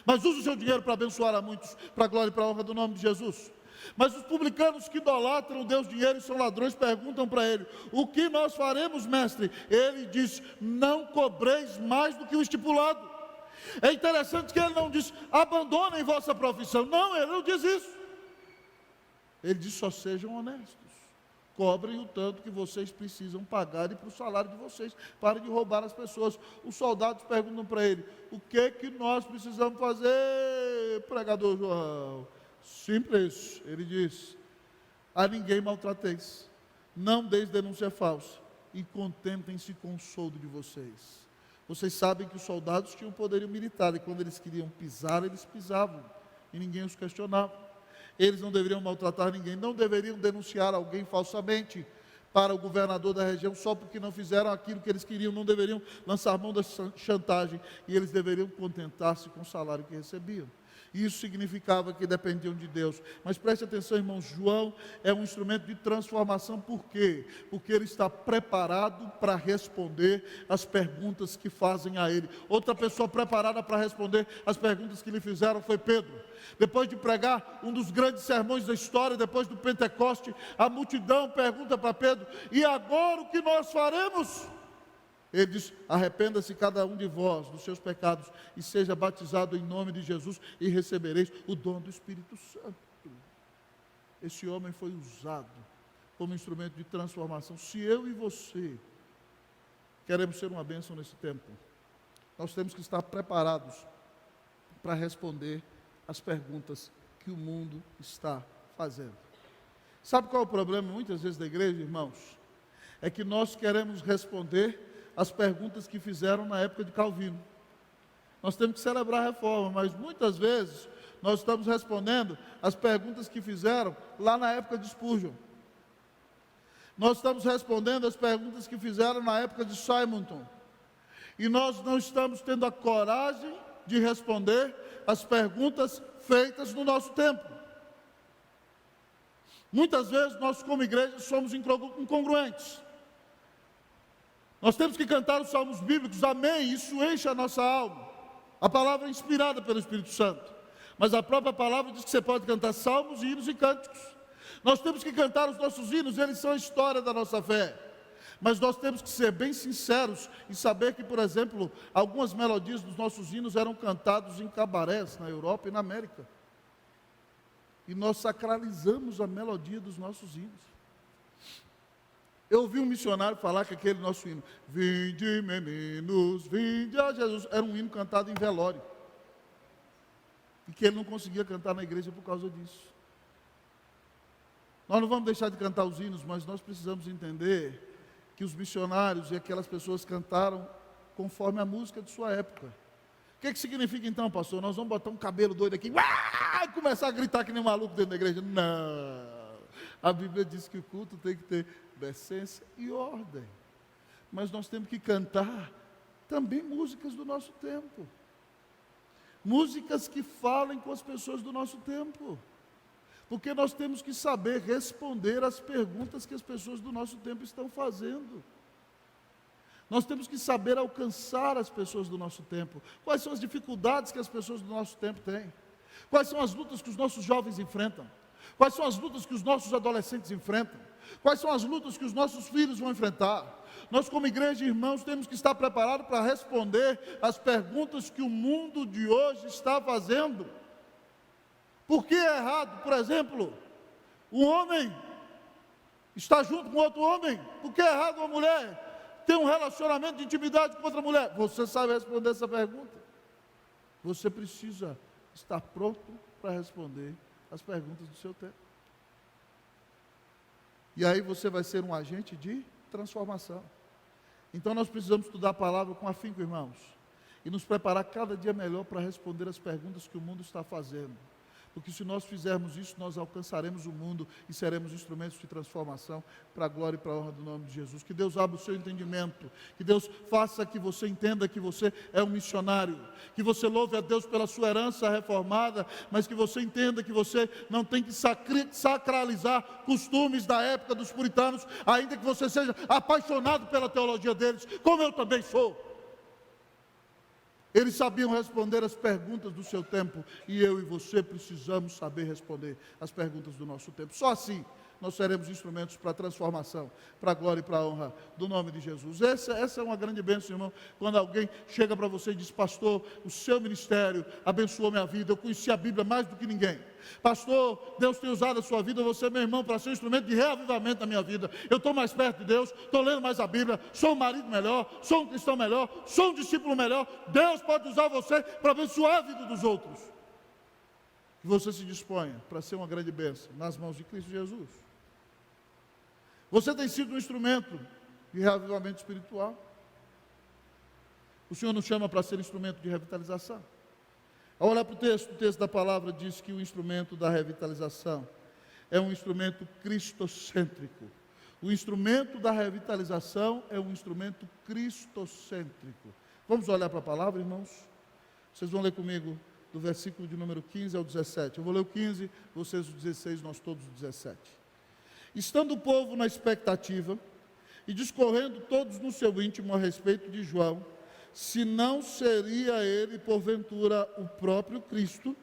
mas use o seu dinheiro para abençoar a muitos, para a glória e para a honra do nome de Jesus. Mas os publicanos que idolatram o Deus dinheiro e são ladrões perguntam para ele: o que nós faremos, mestre? Ele diz: não cobreis mais do que o estipulado. É interessante que ele não diz: abandonem vossa profissão. Não, ele não diz isso. Ele diz: só sejam honestos. Cobrem o tanto que vocês precisam pagar e para o salário de vocês. Parem de roubar as pessoas. Os soldados perguntam para ele: o que nós precisamos fazer, pregador João? Simples. Ele diz: a ninguém maltrateis, não deis denúncia falsa e contentem-se com o soldo de vocês. Vocês sabem que os soldados tinham poderio militar e quando eles queriam pisar, eles pisavam e ninguém os questionava. Eles não deveriam maltratar ninguém, não deveriam denunciar alguém falsamente para o governador da região só porque não fizeram aquilo que eles queriam, não deveriam lançar mão da chantagem e eles deveriam contentar-se com o salário que recebiam. Isso significava que dependiam de Deus. Mas preste atenção, irmãos, João é um instrumento de transformação. Por quê? Porque ele está preparado para responder as perguntas que fazem a ele. Outra pessoa preparada para responder as perguntas que lhe fizeram foi Pedro. Depois de pregar um dos grandes sermões da história, depois do Pentecoste, a multidão pergunta para Pedro: e agora o que nós faremos? Ele diz: arrependa-se cada um de vós dos seus pecados e seja batizado em nome de Jesus e recebereis o dom do Espírito Santo. Esse homem foi usado como instrumento de transformação. Se eu e você queremos ser uma bênção nesse tempo, nós temos que estar preparados para responder as perguntas que o mundo está fazendo. Sabe qual é o problema muitas vezes da igreja, irmãos? É que nós queremos responder as perguntas que fizeram na época de Calvino. Nós temos que celebrar a reforma, mas muitas vezes nós estamos respondendo as perguntas que fizeram lá na época de Spurgeon. Nós estamos respondendo as perguntas que fizeram na época de Simonton. E nós não estamos tendo a coragem de responder as perguntas feitas no nosso tempo. Muitas vezes nós como igreja somos incongruentes. Nós temos que cantar os salmos bíblicos, amém, isso enche a nossa alma. A palavra é inspirada pelo Espírito Santo, mas a própria palavra diz que você pode cantar salmos, hinos e cânticos. Nós temos que cantar os nossos hinos, eles são a história da nossa fé. Mas nós temos que ser bem sinceros e saber que, por exemplo, algumas melodias dos nossos hinos eram cantados em cabarés na Europa e na América. E nós sacralizamos a melodia dos nossos hinos. Eu ouvi um missionário falar que aquele nosso hino, vinde meninos, vinde a Jesus, era um hino cantado em velório. E que ele não conseguia cantar na igreja por causa disso. Nós não vamos deixar de cantar os hinos, mas nós precisamos entender que os missionários e aquelas pessoas cantaram conforme a música de sua época. O que significa então, pastor? Nós vamos botar um cabelo doido aqui e começar a gritar que nem um maluco dentro da igreja? Não. A Bíblia diz que o culto tem que ter decência e ordem. Mas nós temos que cantar também músicas do nosso tempo. Músicas que falem com as pessoas do nosso tempo. Porque nós temos que saber responder às perguntas que as pessoas do nosso tempo estão fazendo. Nós temos que saber alcançar as pessoas do nosso tempo. Quais são as dificuldades que as pessoas do nosso tempo têm? Quais são as lutas que os nossos jovens enfrentam? Quais são as lutas que os nossos adolescentes enfrentam? Quais são as lutas que os nossos filhos vão enfrentar? Nós, como igreja e irmãos, temos que estar preparados para responder às perguntas que o mundo de hoje está fazendo. Por que é errado, por exemplo, um homem estar junto com outro homem? Por que é errado uma mulher ter um relacionamento de intimidade com outra mulher? Você sabe responder essa pergunta? Você precisa estar pronto para responder as perguntas do seu tempo. E aí você vai ser um agente de transformação. Então nós precisamos estudar a palavra com afinco, irmãos, e nos preparar cada dia melhor para responder as perguntas que o mundo está fazendo. Porque se nós fizermos isso, nós alcançaremos o mundo e seremos instrumentos de transformação para a glória e para a honra do nome de Jesus. Que Deus abra o seu entendimento, que Deus faça que você entenda que você é um missionário, que você louve a Deus pela sua herança reformada, mas que você entenda que você não tem que sacralizar costumes da época dos puritanos, ainda que você seja apaixonado pela teologia deles, como eu também sou. Eles sabiam responder as perguntas do seu tempo, e eu e você precisamos saber responder as perguntas do nosso tempo. Só assim nós seremos instrumentos para a transformação, para a glória e para a honra do nome de Jesus. Essa é uma grande bênção, irmão, quando alguém chega para você e diz: pastor, o seu ministério abençoou minha vida, eu conheci a Bíblia mais do que ninguém. Pastor, Deus tem usado a sua vida, você, meu irmão, para ser um instrumento de reavivamento da minha vida. Eu estou mais perto de Deus, estou lendo mais a Bíblia, sou um marido melhor, sou um cristão melhor, sou um discípulo melhor. Deus pode usar você para abençoar a vida dos outros. Que você se disponha para ser uma grande bênção nas mãos de Cristo Jesus. Você tem sido um instrumento de reavivamento espiritual. O Senhor nos chama para ser instrumento de revitalização. Ao olhar para o texto da palavra diz que o instrumento da revitalização é um instrumento cristocêntrico. O instrumento da revitalização é um instrumento cristocêntrico. Vamos olhar para a palavra, irmãos? Vocês vão ler comigo do versículo de número 15 ao 17. Eu vou ler o 15, vocês o 16, nós todos o 17. Estando o povo na expectativa e discorrendo todos no seu íntimo a respeito de João, se não seria ele, porventura, o próprio Cristo?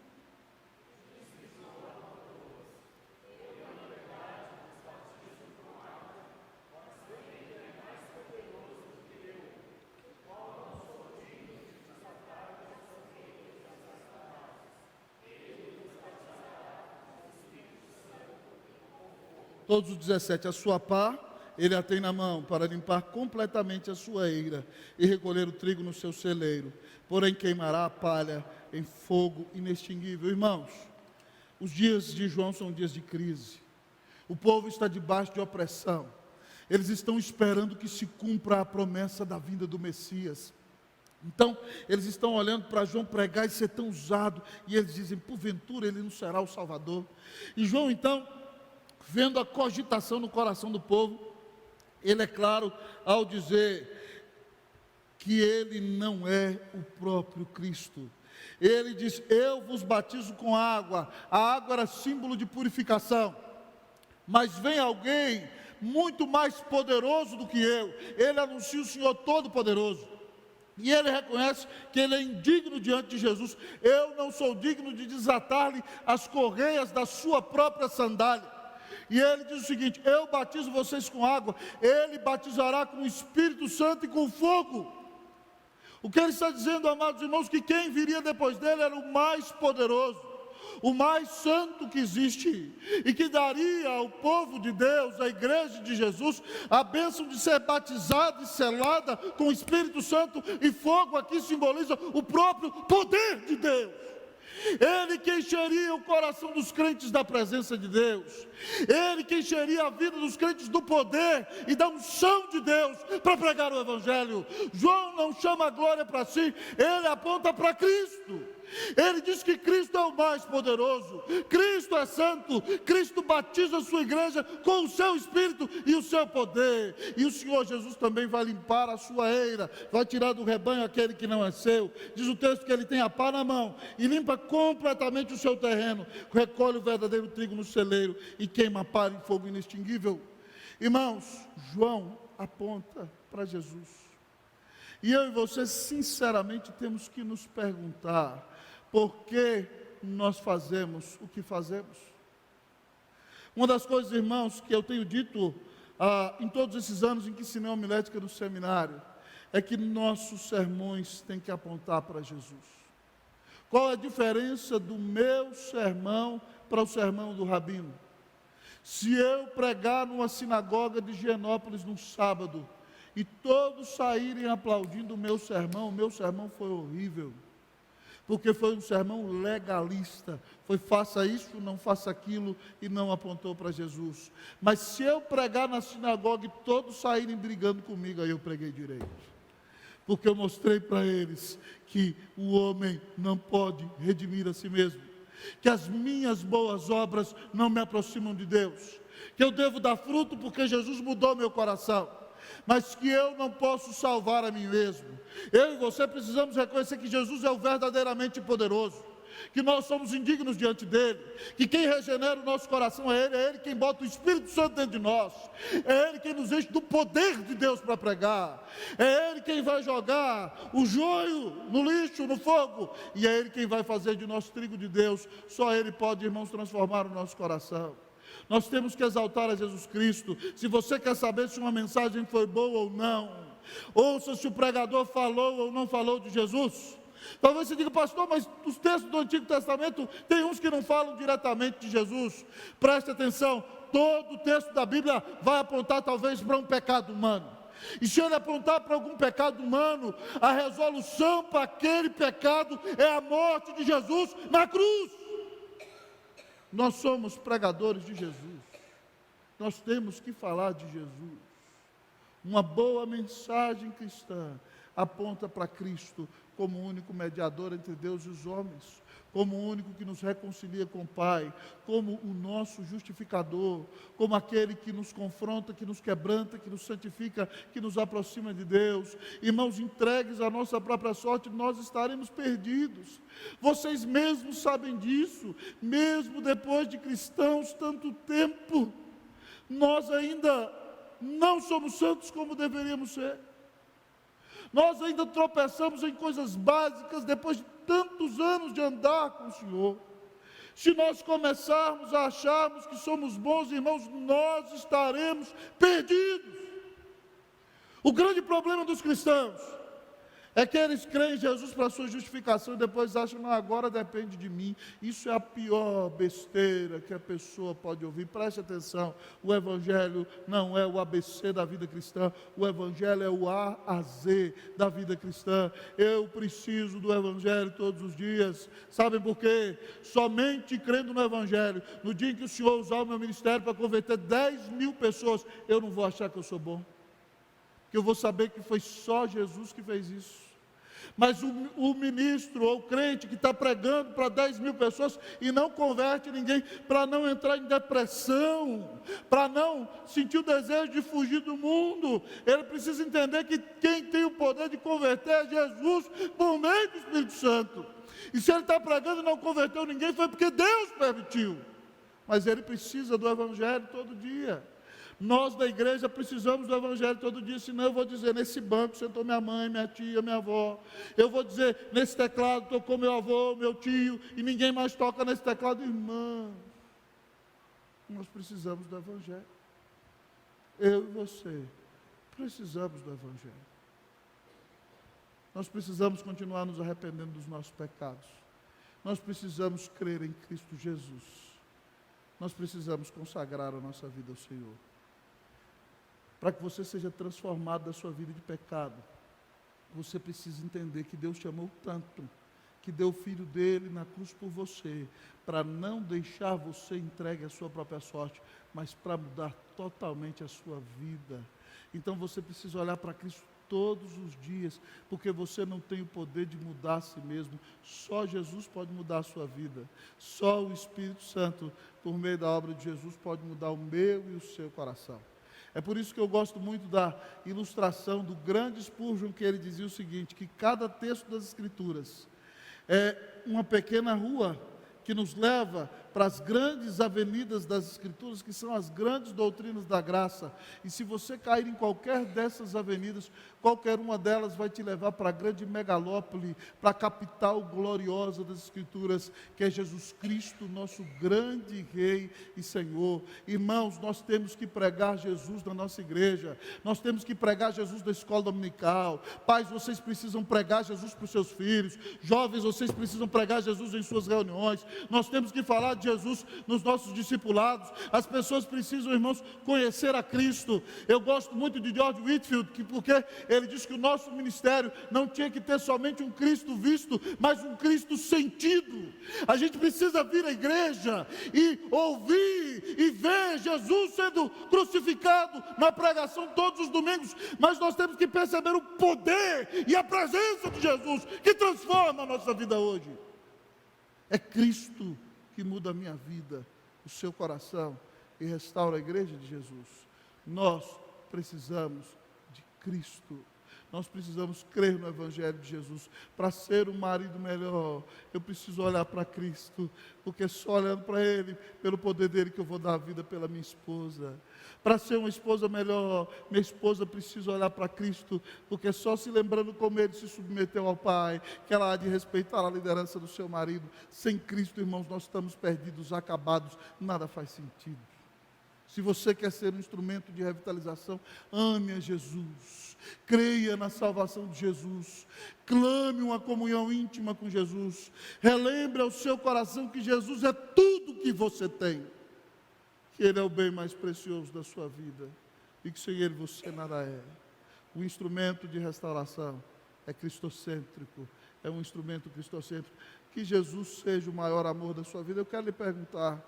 Todos os 17, a sua pá, ele a tem na mão para limpar completamente a sua eira e recolher o trigo no seu celeiro, porém queimará a palha em fogo inextinguível. Irmãos, os dias de João são dias de crise, o povo está debaixo de opressão, eles estão esperando que se cumpra a promessa da vinda do Messias. Então, eles estão olhando para João pregar e ser tão usado, e eles dizem: porventura ele não será o Salvador? E João então, vendo a cogitação no coração do povo, ele é claro ao dizer que ele não é o próprio Cristo. Ele diz: eu vos batizo com água. A água era símbolo de purificação, mas vem alguém muito mais poderoso do que eu. Ele anuncia o Senhor Todo-Poderoso, e ele reconhece que ele é indigno diante de Jesus. Eu não sou digno de desatar-lhe as correias da sua própria sandália. E ele diz o seguinte: eu batizo vocês com água, ele batizará com o Espírito Santo e com fogo. O que ele está dizendo, amados irmãos, que quem viria depois dele era o mais poderoso, o mais santo que existe, e que daria ao povo de Deus, à igreja de Jesus, a bênção de ser batizada e selada com o Espírito Santo e fogo. Aqui simboliza o próprio poder de Deus. Ele que encheria o coração dos crentes da presença de Deus, Ele que encheria a vida dos crentes do poder e da unção de Deus para pregar o Evangelho. João não chama a glória para si, ele aponta para Cristo. Ele diz que Cristo é o mais poderoso, Cristo é santo, Cristo batiza a sua igreja com o seu Espírito e o seu poder. E o Senhor Jesus também vai limpar a sua eira, vai tirar do rebanho aquele que não é seu. Diz o texto que ele tem a pá na mão e limpa completamente o seu terreno, recolhe o verdadeiro trigo no celeiro e queima a palha em fogo inextinguível. Irmãos, João aponta para Jesus. E eu e você sinceramente temos que nos perguntar: por que nós fazemos o que fazemos? Uma das coisas, irmãos, que eu tenho dito em todos esses anos em que ensinei homilética no seminário, é que nossos sermões têm que apontar para Jesus. Qual a diferença do meu sermão para o sermão do rabino? Se eu pregar numa sinagoga de Higienópolis num sábado, e todos saírem aplaudindo o meu sermão foi horrível, porque foi um sermão legalista, foi faça isso, não faça aquilo, e não apontou para Jesus. Mas se eu pregar na sinagoga e todos saírem brigando comigo, aí eu preguei direito, porque eu mostrei para eles que o homem não pode redimir a si mesmo, que as minhas boas obras não me aproximam de Deus, que eu devo dar fruto porque Jesus mudou meu coração, mas que eu não posso salvar a mim mesmo. Eu e você precisamos reconhecer que Jesus é o verdadeiramente poderoso, que nós somos indignos diante dele, que quem regenera o nosso coração é Ele quem bota o Espírito Santo dentro de nós, é Ele quem nos enche do poder de Deus para pregar, é Ele quem vai jogar o joio no lixo, no fogo, e é Ele quem vai fazer de nós trigo de Deus. Só Ele pode, irmãos, transformar o nosso coração. Nós temos que exaltar a Jesus Cristo. Se você quer saber se uma mensagem foi boa ou não, ouça se o pregador falou ou não falou de Jesus. Talvez você diga: pastor, mas os textos do Antigo Testamento tem uns que não falam diretamente de Jesus. Preste atenção, todo o texto da Bíblia vai apontar talvez para um pecado humano. E se ele apontar para algum pecado humano, a resolução para aquele pecado é a morte de Jesus na cruz. Nós somos pregadores de Jesus, nós temos que falar de Jesus. Uma boa mensagem cristã aponta para Cristo como o único mediador entre Deus e os homens, como o único que nos reconcilia com o Pai, como o nosso justificador, como aquele que nos confronta, que nos quebranta, que nos santifica, que nos aproxima de Deus. Irmãos, entregues à nossa própria sorte, nós estaremos perdidos. Vocês mesmos sabem disso, mesmo depois de cristãos tanto tempo, nós ainda não somos santos como deveríamos ser. Nós ainda tropeçamos em coisas básicas depois de tantos anos de andar com o Senhor. Se nós começarmos a acharmos que somos bons, irmãos, nós estaremos perdidos. O grande problema dos cristãos é que eles creem em Jesus para a sua justificação e depois acham: não, agora depende de mim. Isso é a pior besteira que a pessoa pode ouvir. Preste atenção, o Evangelho não é o ABC da vida cristã, o Evangelho é o A a Z da vida cristã. Eu preciso do Evangelho todos os dias. Sabem por quê? Somente crendo no Evangelho, no dia em que o Senhor usar o meu ministério para converter 10.000 pessoas, eu não vou achar que eu sou bom, que eu vou saber que foi só Jesus que fez isso. Mas o ministro ou o crente que está pregando para 10.000 pessoas e não converte ninguém, para não entrar em depressão, para não sentir o desejo de fugir do mundo, ele precisa entender que quem tem o poder de converter é Jesus, por meio do Espírito Santo. E se ele está pregando e não converteu ninguém, foi porque Deus permitiu. Mas ele precisa do Evangelho todo dia. Nós da igreja precisamos do Evangelho todo dia, senão eu vou dizer: nesse banco sentou minha mãe, minha tia, minha avó. Eu vou dizer: nesse teclado tocou meu avô, meu tio, e ninguém mais toca nesse teclado. Irmã, nós precisamos do Evangelho. Eu e você precisamos do Evangelho. Nós precisamos continuar nos arrependendo dos nossos pecados. Nós precisamos crer em Cristo Jesus. Nós precisamos consagrar a nossa vida ao Senhor. Para que você seja transformado da sua vida de pecado, você precisa entender que Deus te amou tanto, que deu o Filho dele na cruz por você, para não deixar você entregue à sua própria sorte, mas para mudar totalmente a sua vida. Então você precisa olhar para Cristo todos os dias, porque você não tem o poder de mudar a si mesmo. Só Jesus pode mudar a sua vida. Só o Espírito Santo, por meio da obra de Jesus, pode mudar o meu e o seu coração. É por isso que eu gosto muito da ilustração do grande Spurgeon, que ele dizia o seguinte, que cada texto das Escrituras é uma pequena rua que nos leva para as grandes avenidas das Escrituras, que são as grandes doutrinas da graça. E se você cair em qualquer dessas avenidas, qualquer uma delas vai te levar para a grande megalópole, para a capital gloriosa das Escrituras, que é Jesus Cristo, nosso grande Rei e Senhor. Irmãos, nós temos que pregar Jesus na nossa igreja, nós temos que pregar Jesus na escola dominical. Pais, vocês precisam pregar Jesus para os seus filhos. Jovens, vocês precisam pregar Jesus em suas reuniões. Nós temos que falar de Jesus nos nossos discipulados. As pessoas precisam, irmãos, conhecer a Cristo. Eu gosto muito de George Whitefield, porque ele diz que o nosso ministério não tinha que ter somente um Cristo visto, mas um Cristo sentido. A gente precisa vir à igreja e ouvir e ver Jesus sendo crucificado na pregação todos os domingos, mas nós temos que perceber o poder e a presença de Jesus que transforma a nossa vida hoje. É Cristo que muda a minha vida, o seu coração e restaura a igreja de Jesus. Nós precisamos de Cristo. Nós precisamos crer no Evangelho de Jesus. Para ser um marido melhor, eu preciso olhar para Cristo, porque só olhando para Ele, pelo poder dEle, que eu vou dar a vida pela minha esposa. Para ser uma esposa melhor, minha esposa precisa olhar para Cristo, porque só se lembrando como Ele se submeteu ao Pai, que ela há de respeitar a liderança do seu marido. Sem Cristo, irmãos, nós estamos perdidos, acabados, nada faz sentido. Se você quer ser um instrumento de revitalização, ame a Jesus, creia na salvação de Jesus, clame uma comunhão íntima com Jesus, relembre ao seu coração que Jesus é tudo que você tem, que Ele é o bem mais precioso da sua vida, e que sem Ele você nada é. O instrumento de restauração é cristocêntrico, é um instrumento cristocêntrico. Que Jesus seja o maior amor da sua vida. Eu quero lhe perguntar,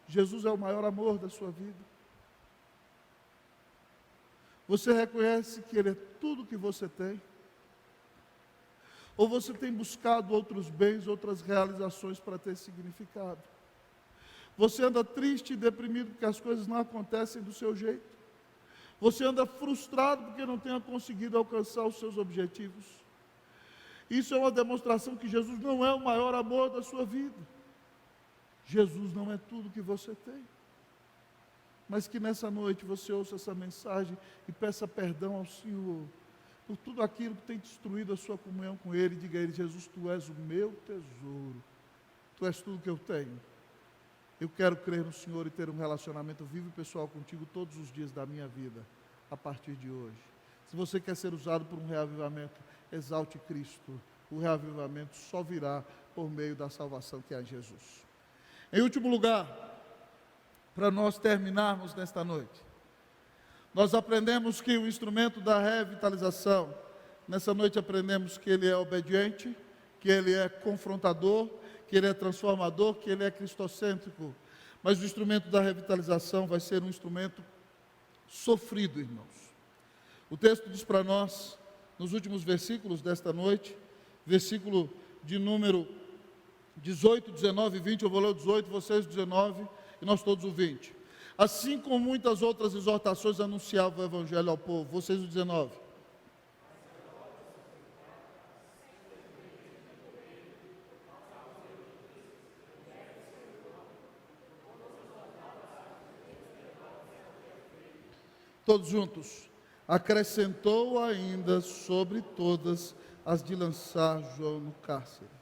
Jesus é o maior amor da sua vida? Você reconhece que Ele é tudo que você tem? Ou você tem buscado outros bens, outras realizações para ter significado? Você anda triste e deprimido porque as coisas não acontecem do seu jeito? Você anda frustrado porque não tenha conseguido alcançar os seus objetivos? Isso é uma demonstração que Jesus não é o maior amor da sua vida. Jesus não é tudo que você tem. Mas que nessa noite você ouça essa mensagem e peça perdão ao Senhor por tudo aquilo que tem destruído a sua comunhão com Ele. Diga a Ele: Jesus, Tu és o meu tesouro, Tu és tudo que eu tenho. Eu quero crer no Senhor e ter um relacionamento vivo e pessoal contigo todos os dias da minha vida, a partir de hoje. Se você quer ser usado por um reavivamento, exalte Cristo. O reavivamento só virá por meio da salvação que é em Jesus. Em último lugar, para nós terminarmos nesta noite, nós aprendemos que o instrumento da revitalização, nessa noite aprendemos que ele é obediente, que ele é confrontador, que ele é transformador, que ele é cristocêntrico. Mas o instrumento da revitalização vai ser um instrumento sofrido, irmãos. O texto diz para nós, nos últimos versículos desta noite, versículo de número 18, 19 e 20, eu vou ler o 18, vocês o 19 e nós todos o 20. Assim como muitas outras exortações anunciavam o Evangelho ao povo, vocês o 19. Todos juntos. Acrescentou ainda sobre todas as de lançar João no cárcere.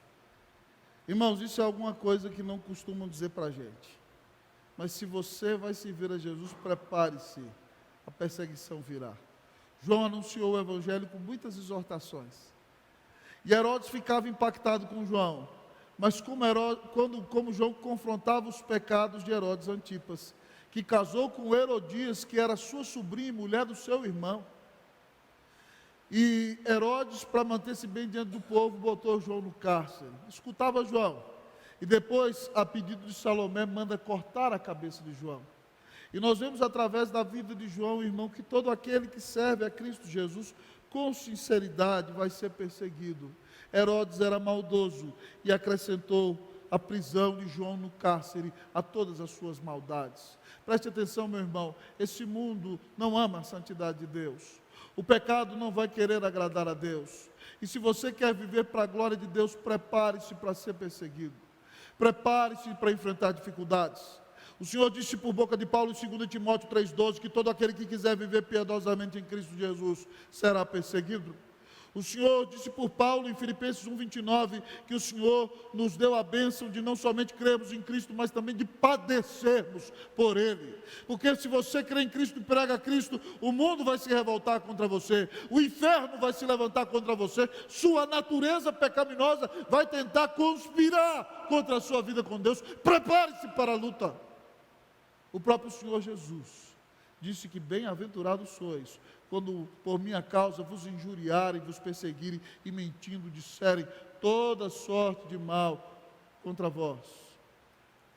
Irmãos, isso é alguma coisa que não costumam dizer para a gente. Mas se você vai servir a Jesus, prepare-se, a perseguição virá. João anunciou o Evangelho com muitas exortações. E Herodes ficava impactado com João, mas como João confrontava os pecados de Herodes Antipas, que casou com Herodias, que era sua sobrinha e mulher do seu irmão. E Herodes, para manter-se bem diante do povo, botou João no cárcere. Escutava João. E depois, a pedido de Salomé, manda cortar a cabeça de João. E nós vemos através da vida de João, irmão, que todo aquele que serve a Cristo Jesus com sinceridade vai ser perseguido. Herodes era maldoso e acrescentou a prisão de João no cárcere a todas as suas maldades. Preste atenção, meu irmão, esse mundo não ama a santidade de Deus. O pecado não vai querer agradar a Deus. E se você quer viver para a glória de Deus, prepare-se para ser perseguido. Prepare-se para enfrentar dificuldades. O Senhor disse por boca de Paulo em 2 Timóteo 3,12 que todo aquele que quiser viver piedosamente em Cristo Jesus será perseguido. O Senhor disse por Paulo em Filipenses 1,29 que o Senhor nos deu a bênção de não somente crermos em Cristo, mas também de padecermos por Ele. Porque se você crê em Cristo e prega a Cristo, o mundo vai se revoltar contra você, o inferno vai se levantar contra você, sua natureza pecaminosa vai tentar conspirar contra a sua vida com Deus. Prepare-se para a luta. O próprio Senhor Jesus disse que bem-aventurados sois, quando por minha causa vos injuriarem, vos perseguirem e mentindo disserem toda sorte de mal contra vós.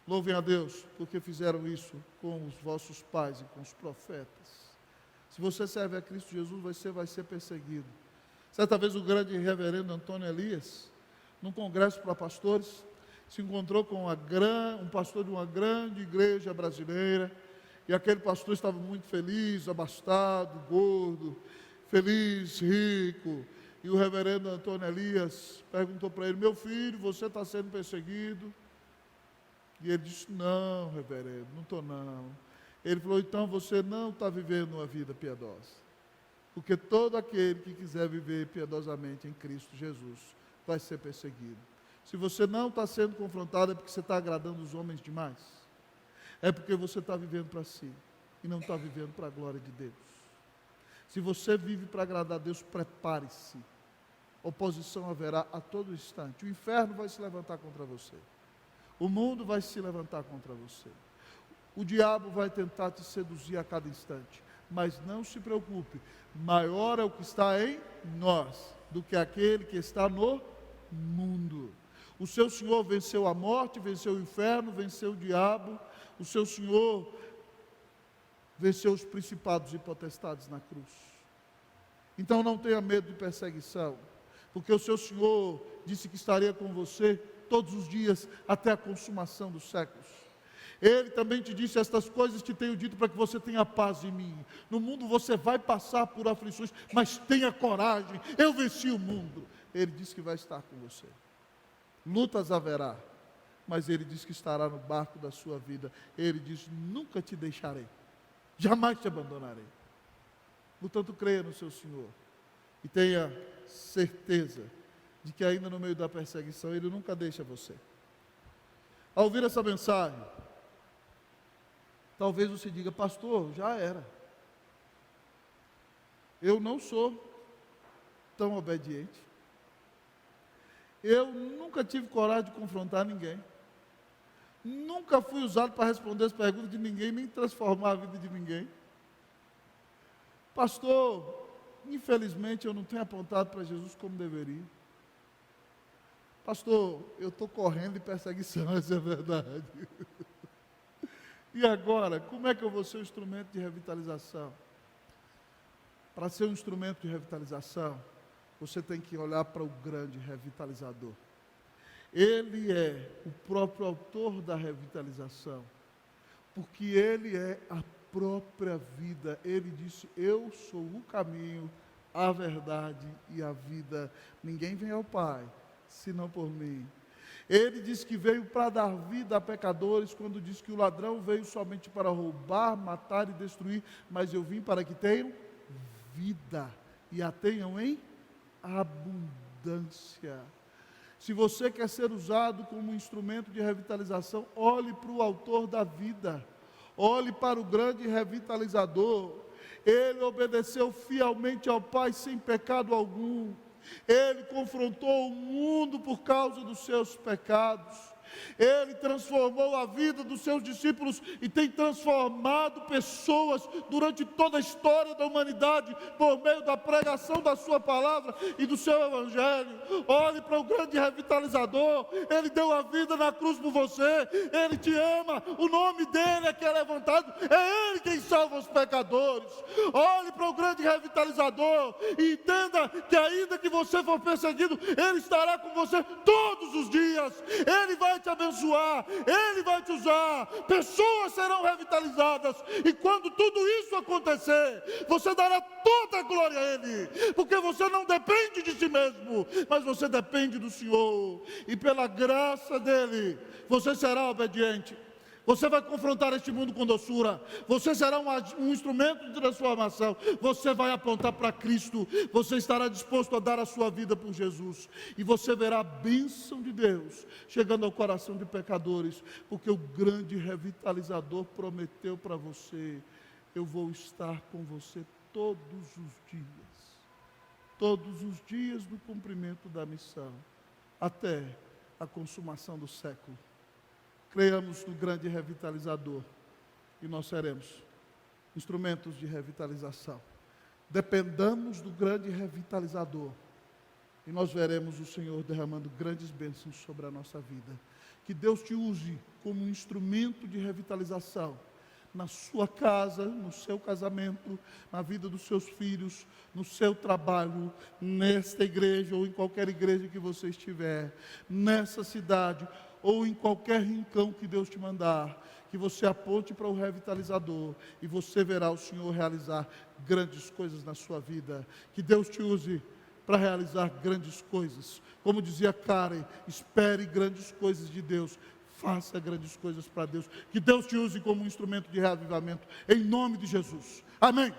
Louvem a Deus, porque fizeram isso com os vossos pais e com os profetas. Se você serve a Cristo Jesus, você vai ser perseguido. Certa vez o grande reverendo Antônio Elias, num congresso para pastores, se encontrou com um pastor de uma grande igreja brasileira, e aquele pastor estava muito feliz, abastado, gordo, feliz, rico. E o reverendo Antônio Elias perguntou para ele: meu filho, você está sendo perseguido? E ele disse: não, reverendo, não estou não. Ele falou: então você não está vivendo uma vida piedosa. Porque todo aquele que quiser viver piedosamente em Cristo Jesus vai ser perseguido. Se você não está sendo confrontado, é porque você está agradando os homens demais. É porque você está vivendo para si e não está vivendo para a glória de Deus. Se você vive para agradar a Deus, prepare-se. Oposição haverá a todo instante. O inferno vai se levantar contra você. O mundo vai se levantar contra você. O diabo vai tentar te seduzir a cada instante. Mas não se preocupe, maior é o que está em nós do que aquele que está no mundo. O seu Senhor venceu a morte, venceu o inferno, venceu o diabo. O seu Senhor venceu os principados e potestades na cruz. Então não tenha medo de perseguição, porque o seu Senhor disse que estaria com você todos os dias até a consumação dos séculos. Ele também te disse: estas coisas te tenho dito para que você tenha paz em mim. No mundo você vai passar por aflições, mas tenha coragem, eu venci o mundo. Ele disse que vai estar com você. Lutas haverá, mas Ele diz que estará no barco da sua vida. Ele diz: nunca te deixarei, jamais te abandonarei. Portanto, creia no seu Senhor e tenha certeza de que ainda no meio da perseguição Ele nunca deixa você. Ao ouvir essa mensagem, talvez você diga: pastor, já era, eu não sou tão obediente, eu nunca tive coragem de confrontar ninguém, nunca fui usado para responder as perguntas de ninguém, nem transformar a vida de ninguém. Pastor, infelizmente eu não tenho apontado para Jesus como deveria. Pastor, eu estou correndo de perseguição, essa é a verdade. E agora, como é que eu vou ser um instrumento de revitalização? Para ser um instrumento de revitalização, você tem que olhar para o grande revitalizador. Ele é o próprio autor da revitalização, porque Ele é a própria vida. Ele disse: eu sou o caminho, a verdade e a vida. Ninguém vem ao Pai, senão por mim. Ele disse que veio para dar vida a pecadores, quando disse que o ladrão veio somente para roubar, matar e destruir, mas eu vim para que tenham vida, e a tenham em abundância. Se você quer ser usado como um instrumento de revitalização, olhe para o autor da vida, olhe para o grande revitalizador. Ele obedeceu fielmente ao Pai sem pecado algum. Ele confrontou o mundo por causa dos seus pecados. Ele transformou a vida dos seus discípulos e tem transformado pessoas durante toda a história da humanidade por meio da pregação da sua palavra e do seu evangelho. Olhe para o grande revitalizador. Ele deu a vida na cruz por você. Ele te ama. O nome dele é que é levantado. É ele quem salva os pecadores. Olhe para o grande revitalizador e entenda que ainda que você for perseguido, ele estará com você todos os dias. Ele vai te abençoar, ele vai te usar, pessoas serão revitalizadas, e quando tudo isso acontecer, você dará toda a glória a ele, porque você não depende de si mesmo, mas você depende do Senhor, e pela graça dele, você será obediente. Você vai confrontar este mundo com doçura. Você será um instrumento de transformação. Você vai apontar para Cristo. Você estará disposto a dar a sua vida por Jesus. E você verá a bênção de Deus chegando ao coração de pecadores. Porque o grande revitalizador prometeu para você: eu vou estar com você todos os dias. Todos os dias do cumprimento da missão. Até a consumação do século. Creiamos no grande revitalizador e nós seremos instrumentos de revitalização. Dependamos do grande revitalizador e nós veremos o Senhor derramando grandes bênçãos sobre a nossa vida. Que Deus te use como um instrumento de revitalização na sua casa, no seu casamento, na vida dos seus filhos, no seu trabalho, nesta igreja ou em qualquer igreja que você estiver, nessa cidade ou em qualquer rincão que Deus te mandar, que você aponte para o revitalizador e você verá o Senhor realizar grandes coisas na sua vida. Que Deus te use para realizar grandes coisas. Como dizia Karen, espere grandes coisas de Deus, faça grandes coisas para Deus. Que Deus te use como um instrumento de reavivamento, em nome de Jesus. Amém.